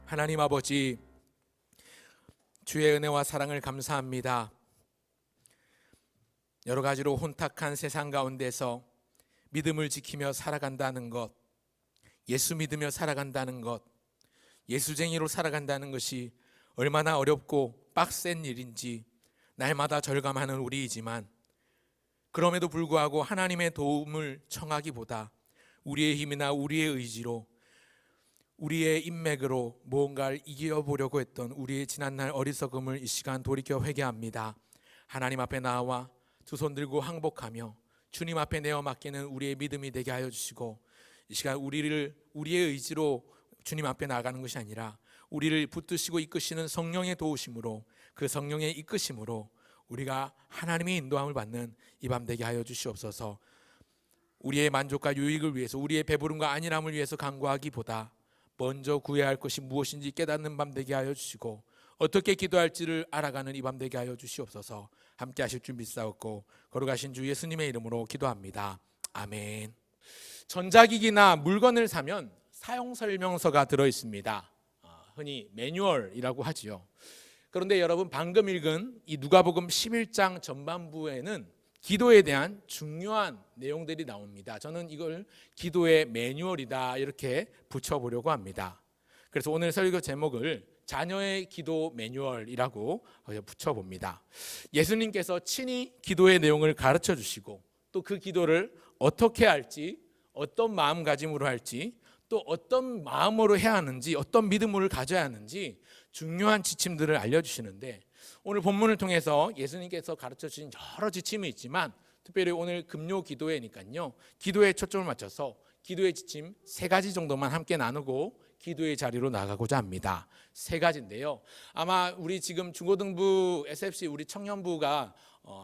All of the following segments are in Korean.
하나님 아버지, 주의 은혜와 사랑을 감사합니다. 여러 가지로 혼탁한 세상 가운데서 믿음을 지키며 살아간다는 것, 예수 믿으며 살아간다는 것, 예수쟁이로 살아간다는 것이 얼마나 어렵고 빡센 일인지 날마다 절감하는 우리이지만, 그럼에도 불구하고 하나님의 도움을 청하기보다 우리의 힘이나 우리의 의지로, 우리의 인맥으로 무언가를 이겨보려고 했던 우리의 지난날 어리석음을 이 시간 돌이켜 회개합니다. 하나님 앞에 나와 두 손 들고 항복하며 주님 앞에 내어 맡기는 우리의 믿음이 되게 하여 주시고, 이 시간 우리의 의지로 주님 앞에 나아가는 것이 아니라 우리를 붙드시고 이끄시는 성령의 도우심으로, 그 성령의 이끄심으로 우리가 하나님의 인도함을 받는 이 밤 되게 하여 주시옵소서. 우리의 만족과 유익을 위해서, 우리의 배부름과 안일함을 위해서 간구하기보다 먼저 구해야 할 것이 무엇인지 깨닫는 밤 되게 하여 주시고, 어떻게 기도할지를 알아가는 이 밤 되게 하여 주시옵소서. 함께 하실 줄 믿사옵고 거룩하신 주 예수님의 이름으로 기도합니다. 아멘. 전자기기나 물건을 사면 사용설명서가 들어있습니다. 흔히 매뉴얼이라고 하지요. 그런데 여러분, 방금 읽은 이 누가복음 11장 전반부에는 기도에 대한 중요한 내용들이 나옵니다. 저는 이걸 기도의 매뉴얼이다 이렇게 붙여보려고 합니다. 그래서 오늘 설교 제목을 자녀의 기도 매뉴얼이라고 붙여봅니다. 예수님께서 친히 기도의 내용을 가르쳐 주시고, 또 그 기도를 어떻게 할지, 어떤 마음가짐으로 할지, 또 어떤 마음으로 해야 하는지, 어떤 믿음을 가져야 하는지 중요한 지침들을 알려주시는데, 오늘 본문을 통해서 예수님께서 가르쳐 주신 여러 지침이 있지만, 특별히 오늘 금요 기도회니까요, 기도에 초점을 맞춰서 기도의 지침 3가지 정도만 함께 나누고 기도의 자리로 나가고자 합니다. 3가지인데요, 아마 우리 지금 중고등부 SFC 우리 청년부가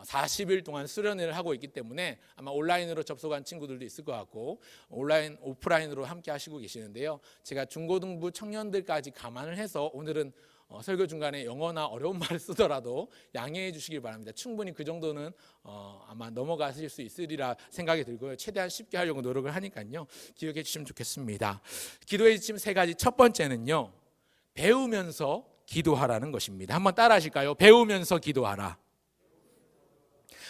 40일 동안 수련회를 하고 있기 때문에 아마 온라인으로 접속한 친구들도 있을 것 같고, 온라인, 오프라인으로 함께 하시고 계시는데요, 제가 중고등부 청년들까지 감안을 해서 오늘은 설교 중간에 영어나 어려운 말을 쓰더라도 양해해 주시길 바랍니다. 충분히 그 정도는 아마 넘어가실 수 있으리라 생각이 들고요, 최대한 쉽게 하려고 노력을 하니까요, 기억해 주시면 좋겠습니다. 기도의 지침 3가지, 첫 번째는요, 배우면서 기도하라는 것입니다. 한번 따라 하실까요? 배우면서 기도하라.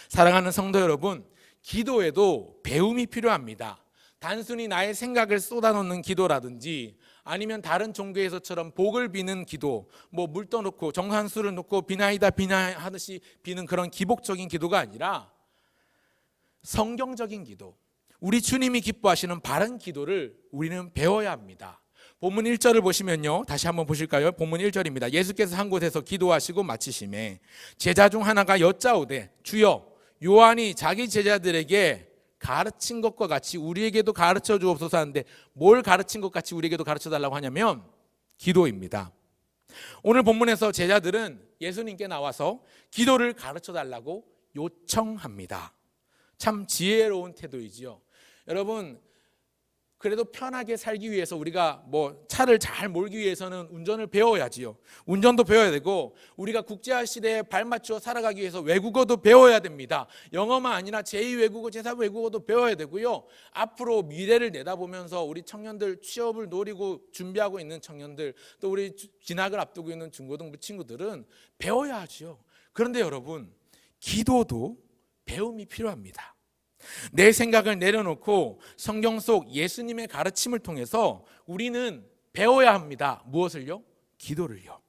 사랑하는 성도 여러분, 기도에도 배움이 필요합니다. 단순히 나의 생각을 쏟아놓는 기도라든지, 아니면 다른 종교에서처럼 복을 비는 기도, 물 떠놓고 정산수를 놓고 비나이다 비나하듯이 비는 그런 기복적인 기도가 아니라 성경적인 기도, 우리 주님이 기뻐하시는 바른 기도를 우리는 배워야 합니다. 본문 1절을 보시면요, 다시 한번 보실까요? 본문 1절입니다. 예수께서 한 곳에서 기도하시고 마치심에 제자 중 하나가 여짜오되, 주여, 요한이 자기 제자들에게 가르친 것과 같이 우리에게도 가르쳐 주옵소서 하는데, 뭘 가르친 것 같이 우리에게도 가르쳐 달라고 하냐면 기도입니다. 오늘 본문에서 제자들은 예수님께 나와서 기도를 가르쳐 달라고 요청합니다. 참 지혜로운 태도이지요. 여러분, 그래도 편하게 살기 위해서 우리가 차를 잘 몰기 위해서는 운전을 배워야지요. 운전도 배워야 되고, 우리가 국제화 시대에 발맞춰 살아가기 위해서 외국어도 배워야 됩니다. 영어만 아니라 제2외국어, 제3외국어도 배워야 되고요. 앞으로 미래를 내다보면서 우리 청년들, 취업을 노리고 준비하고 있는 청년들, 또 우리 진학을 앞두고 있는 중고등부 친구들은 배워야 하지요. 그런데 여러분, 기도도 배움이 필요합니다. 내 생각을 내려놓고 성경 속 예수님의 가르침을 통해서 우리는 배워야 합니다. 무엇을요? 기도를요.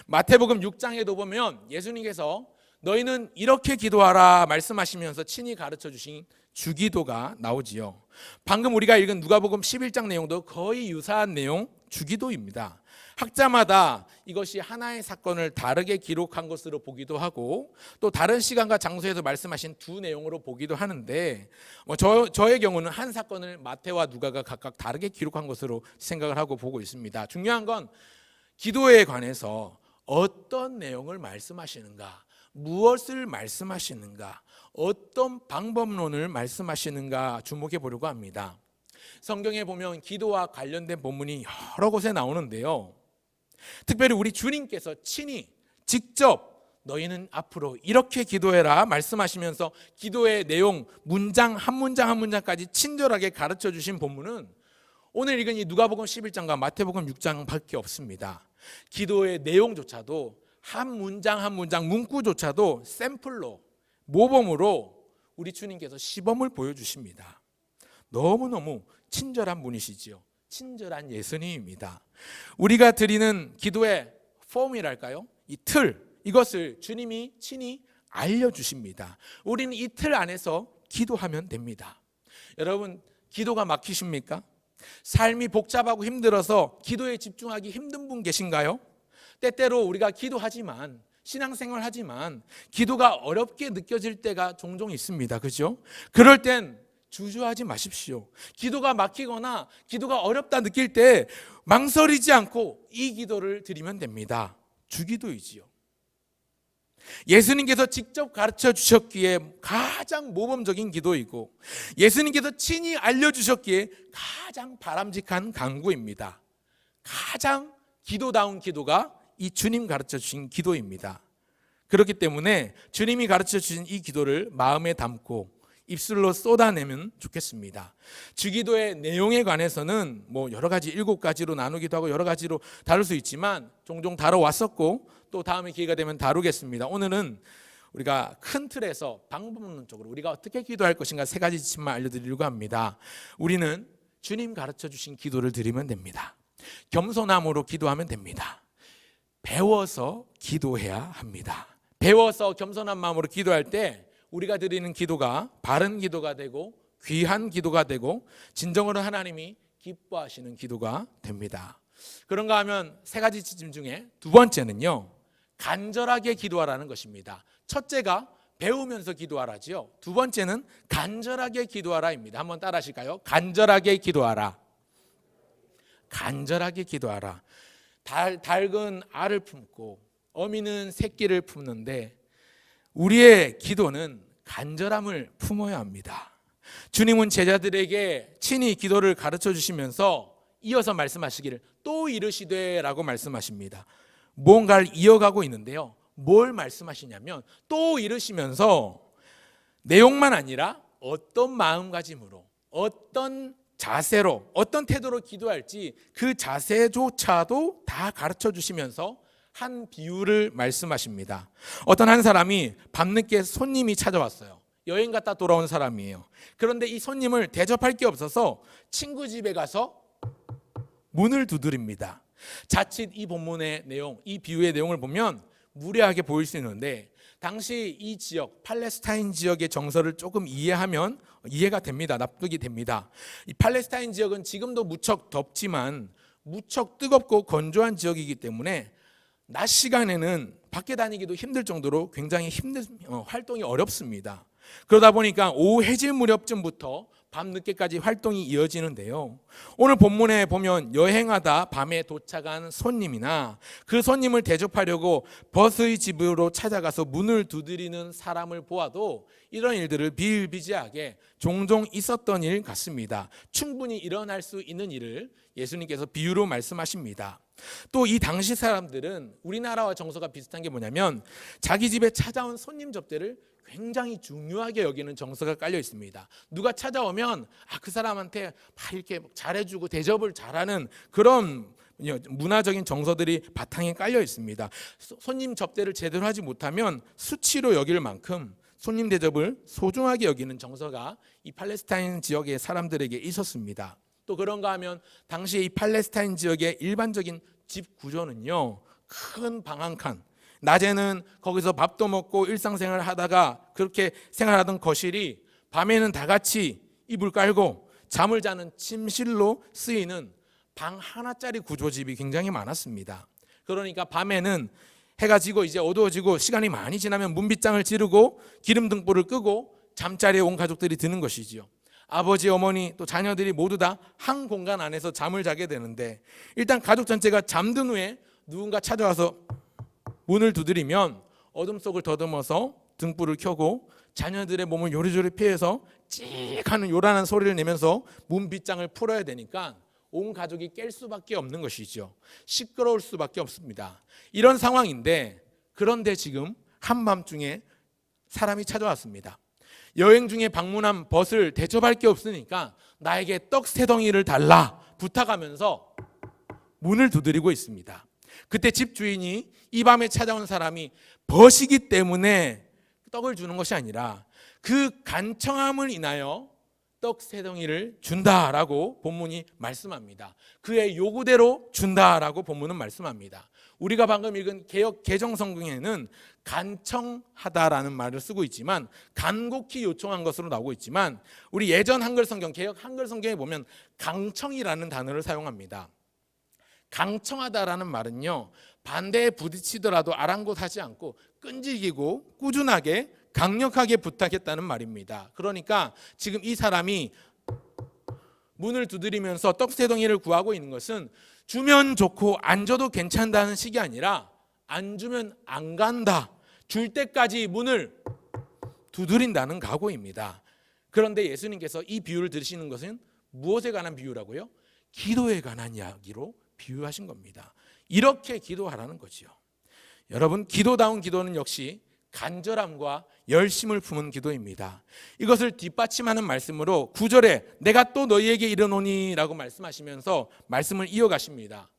마태복음 6장에도 보면 예수님께서 너희는 이렇게 기도하라 말씀하시면서 친히 가르쳐 주신 주기도가 나오지요. 방금 우리가 읽은 누가복음 11장 내용도 거의 유사한 내용, 주기도입니다. 학자마다 이것이 하나의 사건을 다르게 기록한 것으로 보기도 하고, 또 다른 시간과 장소에서 말씀하신 두 내용으로 보기도 하는데, 저의 경우는 한 사건을 마태와 누가가 각각 다르게 기록한 것으로 생각을 하고 보고 있습니다. 중요한 건 기도에 관해서 어떤 내용을 말씀하시는가, 무엇을 말씀하시는가, 어떤 방법론을 말씀하시는가 주목해 보려고 합니다. 성경에 보면 기도와 관련된 본문이 여러 곳에 나오는데요, 특별히 우리 주님께서 친히 직접 너희는 앞으로 이렇게 기도해라 말씀하시면서 기도의 내용 문장 한 문장 한 문장까지 친절하게 가르쳐 주신 본문은 오늘 읽은 이 누가복음 11장과 마태복음 6장밖에 없습니다. 기도의 내용조차도 한 문장 한 문장 문구조차도 샘플로 모범으로 우리 주님께서 시범을 보여주십니다. 너무너무 친절한 분이시지요. 친절한 예수님입니다. 우리가 드리는 기도의 폼이랄까요? 이 틀, 이것을 주님이 친히 알려주십니다. 우리는 이 틀 안에서 기도하면 됩니다. 여러분, 기도가 막히십니까? 삶이 복잡하고 힘들어서 기도에 집중하기 힘든 분 계신가요? 때때로 우리가 기도하지만, 신앙생활 하지만 기도가 어렵게 느껴질 때가 종종 있습니다. 그죠? 그럴 땐 주저하지 마십시오. 기도가 막히거나 기도가 어렵다 느낄 때 망설이지 않고 이 기도를 드리면 됩니다. 주기도이지요. 예수님께서 직접 가르쳐 주셨기에 가장 모범적인 기도이고, 예수님께서 친히 알려주셨기에 가장 바람직한 강구입니다. 가장 기도다운 기도가 이 주님 가르쳐 주신 기도입니다. 그렇기 때문에 주님이 가르쳐 주신 이 기도를 마음에 담고 입술로 쏟아내면 좋겠습니다. 주기도의 내용에 관해서는 여러 가지 7가지로 나누기도 하고 여러 가지로 다룰 수 있지만 종종 다뤄왔었고 또 다음에 기회가 되면 다루겠습니다. 오늘은 우리가 큰 틀에서 방법론적으로 우리가 어떻게 기도할 것인가 3가지 지침만 알려드리려고 합니다. 우리는 주님 가르쳐 주신 기도를 드리면 됩니다. 겸손함으로 기도하면 됩니다. 배워서 기도해야 합니다. 배워서 겸손한 마음으로 기도할 때 우리가 드리는 기도가 바른 기도가 되고 귀한 기도가 되고 진정으로 하나님이 기뻐하시는 기도가 됩니다. 그런가 하면 3가지 지침 중에 2번째는요, 간절하게 기도하라는 것입니다. 첫째가 배우면서 기도하라지요. 2번째는 간절하게 기도하라입니다. 한번 따라 하실까요? 간절하게 기도하라. 간절하게 기도하라. 닭은 알을 품고 어미는 새끼를 품는데 우리의 기도는 간절함을 품어야 합니다. 주님은 제자들에게 친히 기도를 가르쳐 주시면서 이어서 말씀하시기를 또 이르시되 라고 말씀하십니다. 뭔가를 이어가고 있는데요, 뭘 말씀하시냐면 또 이르시면서 내용만 아니라 어떤 마음가짐으로, 어떤 자세로, 어떤 태도로 기도할지 그 자세조차도 다 가르쳐 주시면서 한 비유를 말씀하십니다. 어떤 한 사람이 밤늦게 손님이 찾아왔어요. 여행 갔다 돌아온 사람이에요. 그런데 이 손님을 대접할 게 없어서 친구 집에 가서 문을 두드립니다. 자칫 이 본문의 내용, 이 비유의 내용을 보면 무례하게 보일 수 있는데 당시 이 지역, 팔레스타인 지역의 정서를 조금 이해하면 이해가 됩니다. 납득이 됩니다. 이 팔레스타인 지역은 지금도 무척 덥지만 무척 뜨겁고 건조한 지역이기 때문에 낮 시간에는 밖에 다니기도 힘들 정도로 굉장히 활동이 어렵습니다. 그러다 보니까 오후 해질 무렵쯤부터 밤늦게까지 활동이 이어지는데요, 오늘 본문에 보면 여행하다 밤에 도착한 손님이나 그 손님을 대접하려고 벗의 집으로 찾아가서 문을 두드리는 사람을 보아도 이런 일들을 비일비재하게 종종 있었던 일 같습니다. 충분히 일어날 수 있는 일을 예수님께서 비유로 말씀하십니다. 또 이 당시 사람들은 우리나라와 정서가 비슷한 게 뭐냐면 자기 집에 찾아온 손님 접대를 굉장히 중요하게 여기는 정서가 깔려 있습니다. 누가 찾아오면 그 사람한테 이렇게 잘해주고 대접을 잘하는 그런 문화적인 정서들이 바탕에 깔려 있습니다. 손님 접대를 제대로 하지 못하면 수치로 여길 만큼 손님 대접을 소중하게 여기는 정서가 이 팔레스타인 지역의 사람들에게 있었습니다. 또 그런가 하면 당시 이 팔레스타인 지역의 일반적인 집 구조는요, 큰 방 한 칸, 낮에는 거기서 밥도 먹고 일상생활을 하다가 그렇게 생활하던 거실이 밤에는 다 같이 이불 깔고 잠을 자는 침실로 쓰이는 방 하나짜리 구조집이 굉장히 많았습니다. 그러니까 밤에는 해가 지고 이제 어두워지고 시간이 많이 지나면 문빗장을 지르고 기름 등불을 끄고 잠자리에 온 가족들이 드는 것이지요. 아버지, 어머니, 또 자녀들이 모두 다 한 공간 안에서 잠을 자게 되는데 일단 가족 전체가 잠든 후에 누군가 찾아와서 문을 두드리면 어둠 속을 더듬어서 등불을 켜고 자녀들의 몸을 요리조리 피해서 찍 하는 요란한 소리를 내면서 문빗장을 풀어야 되니까 온 가족이 깰 수밖에 없는 것이죠. 시끄러울 수밖에 없습니다. 이런 상황인데 그런데 지금 한밤중에 사람이 찾아왔습니다. 여행 중에 방문한 벗을 대접할 게 없으니까 나에게 떡 3덩이를 달라 부탁하면서 문을 두드리고 있습니다. 그때 집주인이 이 밤에 찾아온 사람이 벗이기 때문에 떡을 주는 것이 아니라 그 간청함을 인하여 떡 세 덩이를 준다라고 본문이 말씀합니다. 그의 요구대로 준다라고 본문은 말씀합니다. 우리가 방금 읽은 개역 개정 성경에는 간청하다라는 말을 쓰고 있지만 간곡히 요청한 것으로 나오고 있지만 우리 예전 한글 성경 개역 한글 성경에 보면 강청이라는 단어를 사용합니다. 강청하다라는 말은요, 반대에 부딪히더라도 아랑곳하지 않고 끈질기고 꾸준하게 강력하게 부탁했다는 말입니다. 그러니까 지금 이 사람이 문을 두드리면서 떡 세 덩이를 구하고 있는 것은 주면 좋고 안 줘도 괜찮다는 식이 아니라 안 주면 안 간다, 줄 때까지 문을 두드린다는 각오입니다. 그런데 예수님께서 이 비유를 들으시는 것은 무엇에 관한 비유라고요? 기도에 관한 이야기로 비유하신 겁니다. 이렇게 기도하라는 거지요. 여러분, 기도다운 기도는 역시 간절함과 열심을 품은 기도입니다. 이것을 뒷받침하는 말씀으로 9절에 내가 또 너희에게 이르노니 라고 말씀하시면서 말씀을 이어가십니다.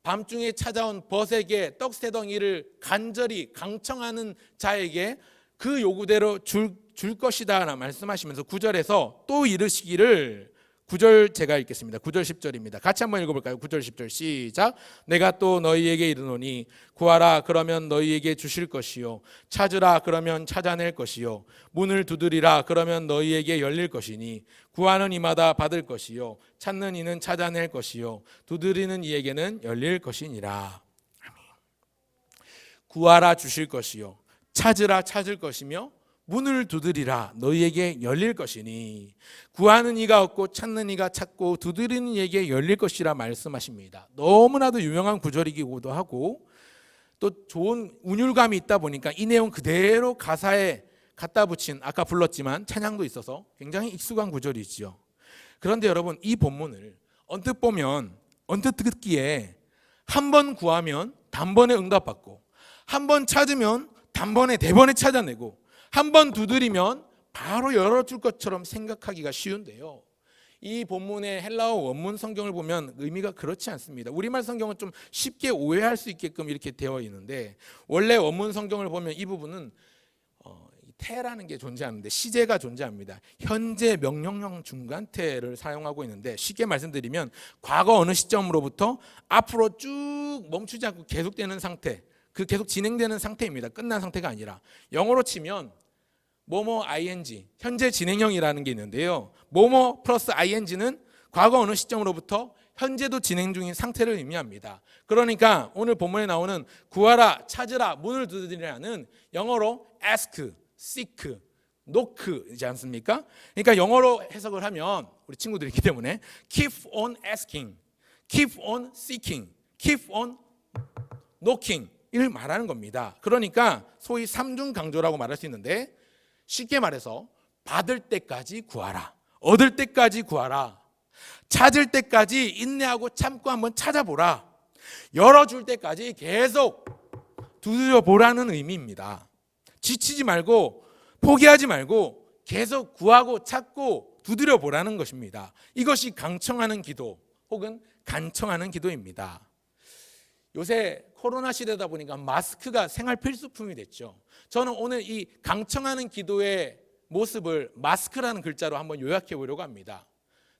밤중에 찾아온 벗에게 떡 세 덩이를 간절히 강청하는 자에게 그 요구대로 줄 것이다 라고 말씀하시면서 9절에서 또 이르시기를, 9절 제가 읽겠습니다. 9절 10절입니다. 같이 한번 읽어볼까요? 9절 10절 시작. 내가 또 너희에게 이르노니 구하라 그러면 너희에게 주실 것이요 찾으라 그러면 찾아낼 것이요 문을 두드리라 그러면 너희에게 열릴 것이니 구하는 이마다 받을 것이요 찾는 이는 찾아낼 것이요 두드리는 이에게는 열릴 것이니라. 아멘. 구하라 주실 것이요 찾으라 찾을 것이며 문을 두드리라 너희에게 열릴 것이니 구하는 이가 얻고 찾는 이가 찾고 두드리는 이에게 열릴 것이라 말씀하십니다. 너무나도 유명한 구절이기도 하고 또 좋은 운율감이 있다 보니까 이 내용 그대로 가사에 갖다 붙인, 아까 불렀지만 찬양도 있어서 굉장히 익숙한 구절이지요. 그런데 여러분, 이 본문을 언뜻 보면, 언뜻 듣기에 한 번 구하면 단번에 응답받고 한 번 찾으면 단번에 대번에 찾아내고 한 번 두드리면 바로 열어줄 것처럼 생각하기가 쉬운데요, 이 본문의 헬라어 원문 성경을 보면 의미가 그렇지 않습니다. 우리말 성경은 좀 쉽게 오해할 수 있게끔 이렇게 되어 있는데 원래 원문 성경을 보면 이 부분은 태라는 게 존재하는데 시제가 존재합니다. 현재 명령형 중간태를 사용하고 있는데 쉽게 말씀드리면 과거 어느 시점으로부터 앞으로 쭉 멈추지 않고 계속되는 상태, 그 계속 진행되는 상태입니다. 끝난 상태가 아니라 영어로 치면 뭐뭐 ing, 현재 진행형이라는 게 있는데요, 뭐뭐 플러스 ing는 과거 어느 시점으로부터 현재도 진행 중인 상태를 의미합니다. 그러니까 오늘 본문에 나오는 구하라, 찾으라, 문을 두드리라는 영어로 ask, seek, knock이지 않습니까? 그러니까 영어로 해석을 하면 우리 친구들이 있기 때문에 keep on asking, keep on seeking, keep on knocking 이를 말하는 겁니다. 그러니까 소위 삼중 강조라고 말할 수 있는데 쉽게 말해서 받을 때까지 구하라, 얻을 때까지 구하라, 찾을 때까지 인내하고 참고 한번 찾아보라, 열어줄 때까지 계속 두드려 보라는 의미입니다. 지치지 말고 포기하지 말고 계속 구하고 찾고 두드려 보라는 것입니다. 이것이 강청하는 기도 혹은 간청하는 기도입니다. 요새 코로나 시대다 보니까 마스크가 생활 필수품이 됐죠. 저는 오늘 이 강청하는 기도의 모습을 마스크라는 글자로 한번 요약해 보려고 합니다.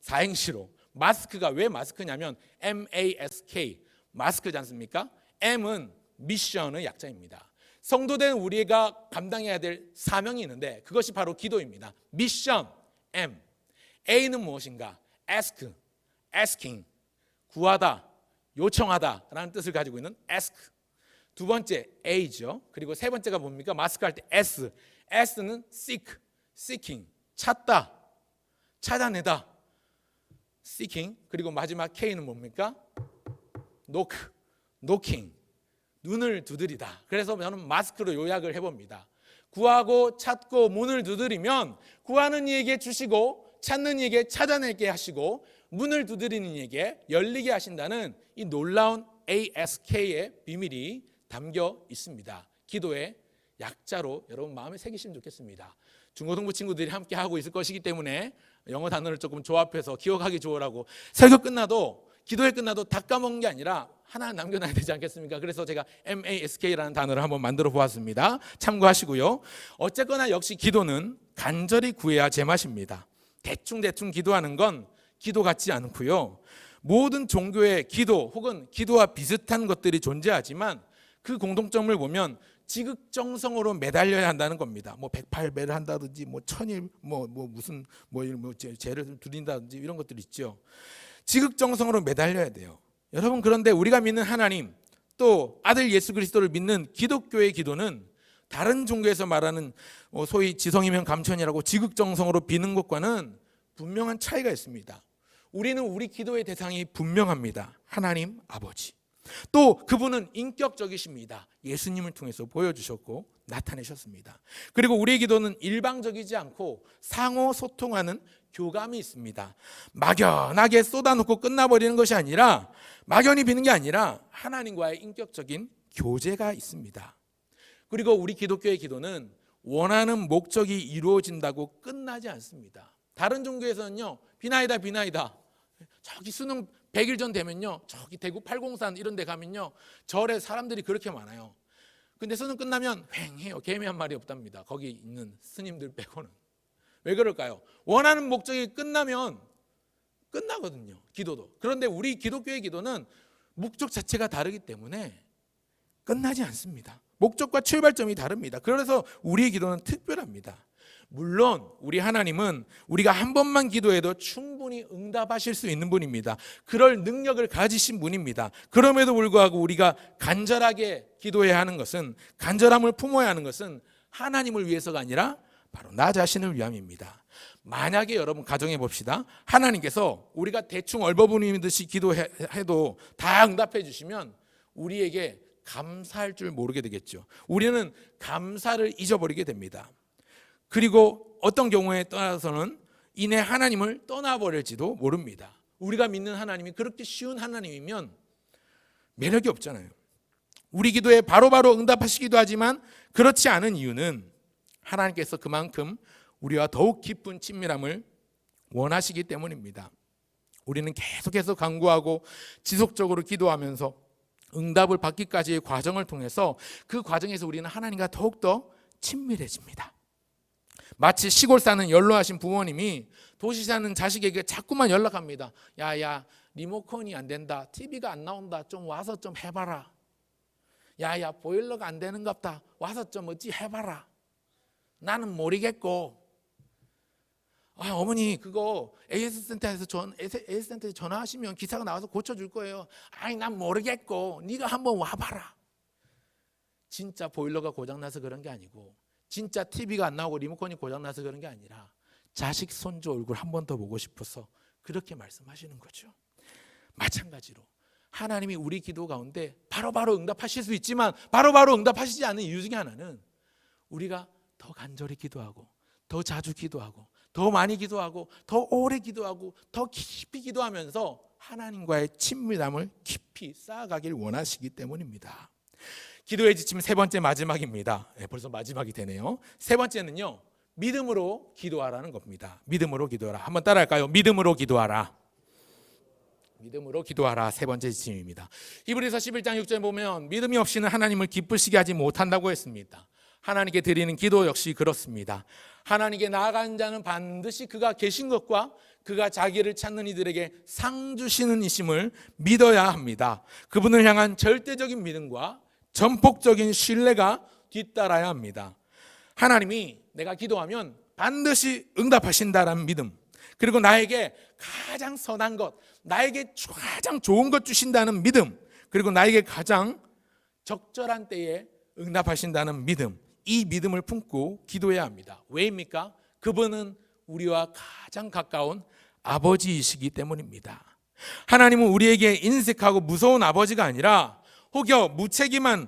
사행시로. 마스크가 왜 마스크냐면 MASK, 마스크지 않습니까? M은 미션의 약자입니다. 성도된 우리가 감당해야 될 사명이 있는데 그것이 바로 기도입니다. 미션 M. A는 무엇인가? ask, asking, 구하다, 요청하다라는 뜻을 가지고 있는 ask. 두 번째 A죠. 그리고 세 번째가 뭡니까? 마스크 할 때 S. S는 seek, seeking, 찾다, 찾아내다, seeking. 그리고 마지막 K는 뭡니까? knock, knocking, 눈을 두드리다. 그래서 저는 마스크로 요약을 해봅니다. 구하고 찾고 문을 두드리면 구하는 이에게 주시고 찾는 이에게 찾아내게 하시고 문을 두드리는 이에게 열리게 하신다는 이 놀라운 ASK의 비밀이 담겨 있습니다. 기도의 약자로 여러분 마음에 새기시면 좋겠습니다. 중고등부 친구들이 함께 하고 있을 것이기 때문에 영어 단어를 조금 조합해서 기억하기 좋으라고 설교 끝나도 기도회 끝나도 다 까먹은 게 아니라 하나 남겨놔야 되지 않겠습니까? 그래서 제가 MASK라는 단어를 한번 만들어 보았습니다. 참고하시고요. 어쨌거나 역시 기도는 간절히 구해야 제맛입니다. 대충 기도하는 건 기도 같지 않고요. 모든 종교의 기도 혹은 기도와 비슷한 것들이 존재하지만 그 공통점을 보면 지극정성으로 매달려야 한다는 겁니다. 뭐 108배를 한다든지 뭐 1000일 무슨 죄를 드린다든지 이런 것들 있죠. 지극정성으로 매달려야 돼요. 여러분, 그런데 우리가 믿는 하나님 또 아들 예수 그리스도를 믿는 기독교의 기도는 다른 종교에서 말하는 소위 지성이면 감천이라고 지극정성으로 비는 것과는 분명한 차이가 있습니다. 우리는 우리 기도의 대상이 분명합니다. 하나님 아버지. 또 그분은 인격적이십니다. 예수님을 통해서 보여주셨고 나타내셨습니다. 그리고 우리의 기도는 일방적이지 않고 상호 소통하는 교감이 있습니다. 막연하게 쏟아놓고 끝나버리는 것이 아니라, 막연히 비는 게 아니라 하나님과의 인격적인 교제가 있습니다. 그리고 우리 기독교의 기도는 원하는 목적이 이루어진다고 끝나지 않습니다. 다른 종교에서는요, 비나이다 저기 수능 100일 전 되면요, 저기 대구 팔공산 이런 데 가면요, 절에 사람들이 그렇게 많아요. 근데 수능 끝나면 휑해요. 개미 한 마리 없답니다. 거기 있는 스님들 빼고는. 왜 그럴까요? 원하는 목적이 끝나면 끝나거든요, 기도도. 그런데 우리 기독교의 기도는 목적 자체가 다르기 때문에 끝나지 않습니다. 목적과 출발점이 다릅니다. 그래서 우리의 기도는 특별합니다. 물론 우리 하나님은 우리가 한 번만 기도해도 충분히 응답하실 수 있는 분입니다. 그럴 능력을 가지신 분입니다. 그럼에도 불구하고 우리가 간절하게 기도해야 하는 것은, 간절함을 품어야 하는 것은 하나님을 위해서가 아니라 바로 나 자신을 위함입니다. 만약에 여러분 가정해 봅시다. 하나님께서 우리가 대충 얼버무리듯이 기도해도 다 응답해 주시면 우리에게 감사할 줄 모르게 되겠죠. 우리는 감사를 잊어버리게 됩니다. 그리고 어떤 경우에 따라서는 이내 하나님을 떠나버릴지도 모릅니다. 우리가 믿는 하나님이 그렇게 쉬운 하나님이면 매력이 없잖아요. 우리 기도에 바로바로 응답하시기도 하지만 그렇지 않은 이유는 하나님께서 그만큼 우리와 더욱 깊은 친밀함을 원하시기 때문입니다. 우리는 계속해서 간구하고 지속적으로 기도하면서 응답을 받기까지의 과정을 통해서 그 과정에서 우리는 하나님과 더욱더 친밀해집니다. 마치 시골 사는 연로하신 부모님이 도시 사는 자식에게 자꾸만 연락합니다. 야야, 리모컨이 안 된다, TV가 안 나온다, 좀 와서 좀 해봐라. 야야, 보일러가 안 되는갑다, 와서 좀 어찌 해봐라. 나는 모르겠고, 어머니 그거 AS센터에 전화하시면 기사가 나와서 고쳐줄 거예요. 아니 난 모르겠고 네가 한번 와봐라. 진짜 보일러가 고장나서 그런 게 아니고, 진짜 TV가 안 나오고 리모컨이 고장나서 그런 게 아니라 자식 손주 얼굴 한 번 더 보고 싶어서 그렇게 말씀하시는 거죠. 마찬가지로 하나님이 우리 기도 가운데 바로바로 응답하실 수 있지만 바로바로 응답하시지 않는 이유 중에 하나는 우리가 더 간절히 기도하고 더 자주 기도하고 더 많이 기도하고 더 오래 기도하고 더 깊이 기도하면서 하나님과의 친밀함을 깊이 쌓아가길 원하시기 때문입니다. 기도의 지침 세 번째, 마지막입니다. 벌써 마지막이 되네요. 세 번째는요, 믿음으로 기도하라는 겁니다. 믿음으로 기도하라. 한번 따라할까요? 믿음으로 기도하라. 믿음으로 기도하라. 세 번째 지침입니다. 히브리서 11장 6절에 보면 믿음이 없이는 하나님을 기쁘시게 하지 못한다고 했습니다. 하나님께 드리는 기도 역시 그렇습니다. 하나님께 나아가는 자는 반드시 그가 계신 것과 그가 자기를 찾는 이들에게 상 주시는 이심을 믿어야 합니다. 그분을 향한 절대적인 믿음과 전폭적인 신뢰가 뒤따라야 합니다. 하나님이 내가 기도하면 반드시 응답하신다라는 믿음, 그리고 나에게 가장 선한 것, 나에게 가장 좋은 것 주신다는 믿음, 그리고 나에게 가장 적절한 때에 응답하신다는 믿음, 이 믿음을 품고 기도해야 합니다. 왜입니까? 그분은 우리와 가장 가까운 아버지이시기 때문입니다. 하나님은 우리에게 인색하고 무서운 아버지가 아니라 혹여 무책임한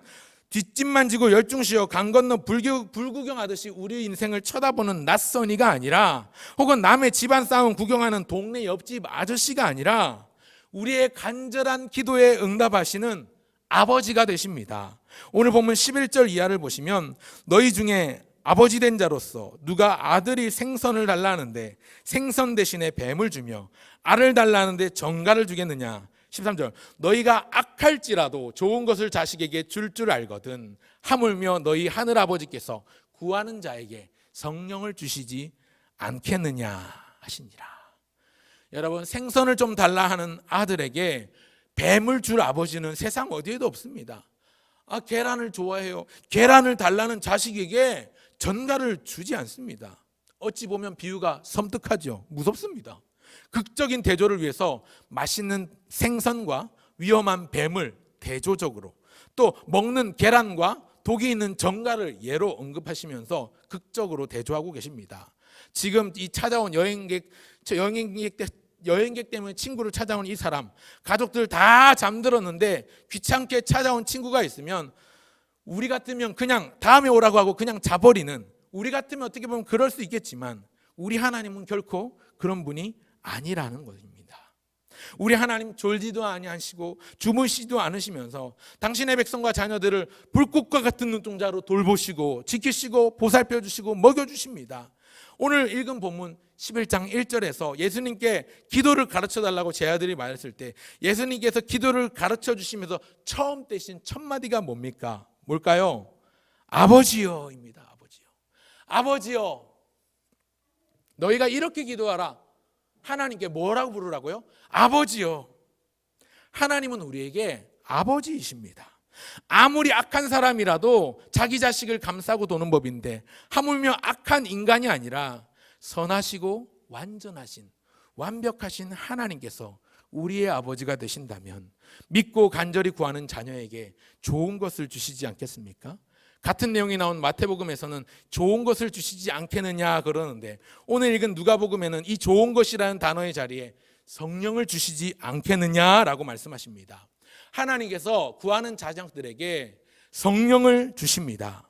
뒷짐만 지고 열중시어 강 건너 불구경하듯이 우리 인생을 쳐다보는 낯선이가 아니라, 혹은 남의 집안 싸움 구경하는 동네 옆집 아저씨가 아니라 우리의 간절한 기도에 응답하시는 아버지가 되십니다. 오늘 본문 11절 이하를 보시면 너희 중에 아버지 된 자로서 누가 아들이 생선을 달라는데 생선 대신에 뱀을 주며 알을 달라는데 정갈을 주겠느냐. 13절 너희가 악할지라도 좋은 것을 자식에게 줄 알거든 하물며 너희 하늘 아버지께서 구하는 자에게 성령을 주시지 않겠느냐 하시니라. 여러분, 생선을 좀 달라 하는 아들에게 뱀을 줄 아버지는 세상 어디에도 없습니다. 계란을 좋아해요. 계란을 달라는 자식에게 전갈을 주지 않습니다. 어찌 보면 비유가 섬뜩하죠. 무섭습니다. 극적인 대조를 위해서 맛있는 생선과 위험한 뱀을 대조적으로, 또 먹는 계란과 독이 있는 정갈을 예로 언급하시면서 극적으로 대조하고 계십니다. 지금 이 찾아온 여행객 때문에 친구를 찾아온 이 사람, 가족들 다 잠들었는데 귀찮게 찾아온 친구가 있으면 우리 같으면 그냥 다음에 오라고 하고 그냥 자버리는, 우리 같으면 어떻게 보면 그럴 수 있겠지만 우리 하나님은 결코 그런 분이 아니라는 것입니다. 우리 하나님 졸지도 아니하시고 주무시지도 않으시면서 당신의 백성과 자녀들을 불꽃과 같은 눈동자로 돌보시고 지키시고 보살펴 주시고 먹여 주십니다. 오늘 읽은 본문 11장 1절에서 예수님께 기도를 가르쳐 달라고 제 아들이 말했을 때 예수님께서 기도를 가르쳐 주시면서 처음 떼신 첫 마디가 뭡니까? 뭘까요? 아버지여입니다. 아버지여. 아버지여. 너희가 이렇게 기도하라. 하나님께 뭐라고 부르라고요? 아버지여. 하나님은 우리에게 아버지이십니다. 아무리 악한 사람이라도 자기 자식을 감싸고 도는 법인데 하물며 악한 인간이 아니라 선하시고 완전하신 완벽하신 하나님께서 우리의 아버지가 되신다면 믿고 간절히 구하는 자녀에게 좋은 것을 주시지 않겠습니까? 같은 내용이 나온 마태복음에서는 좋은 것을 주시지 않겠느냐 그러는데 오늘 읽은 누가복음에는 이 좋은 것이라는 단어의 자리에 성령을 주시지 않겠느냐라고 말씀하십니다. 하나님께서 구하는 자녀들에게 성령을 주십니다.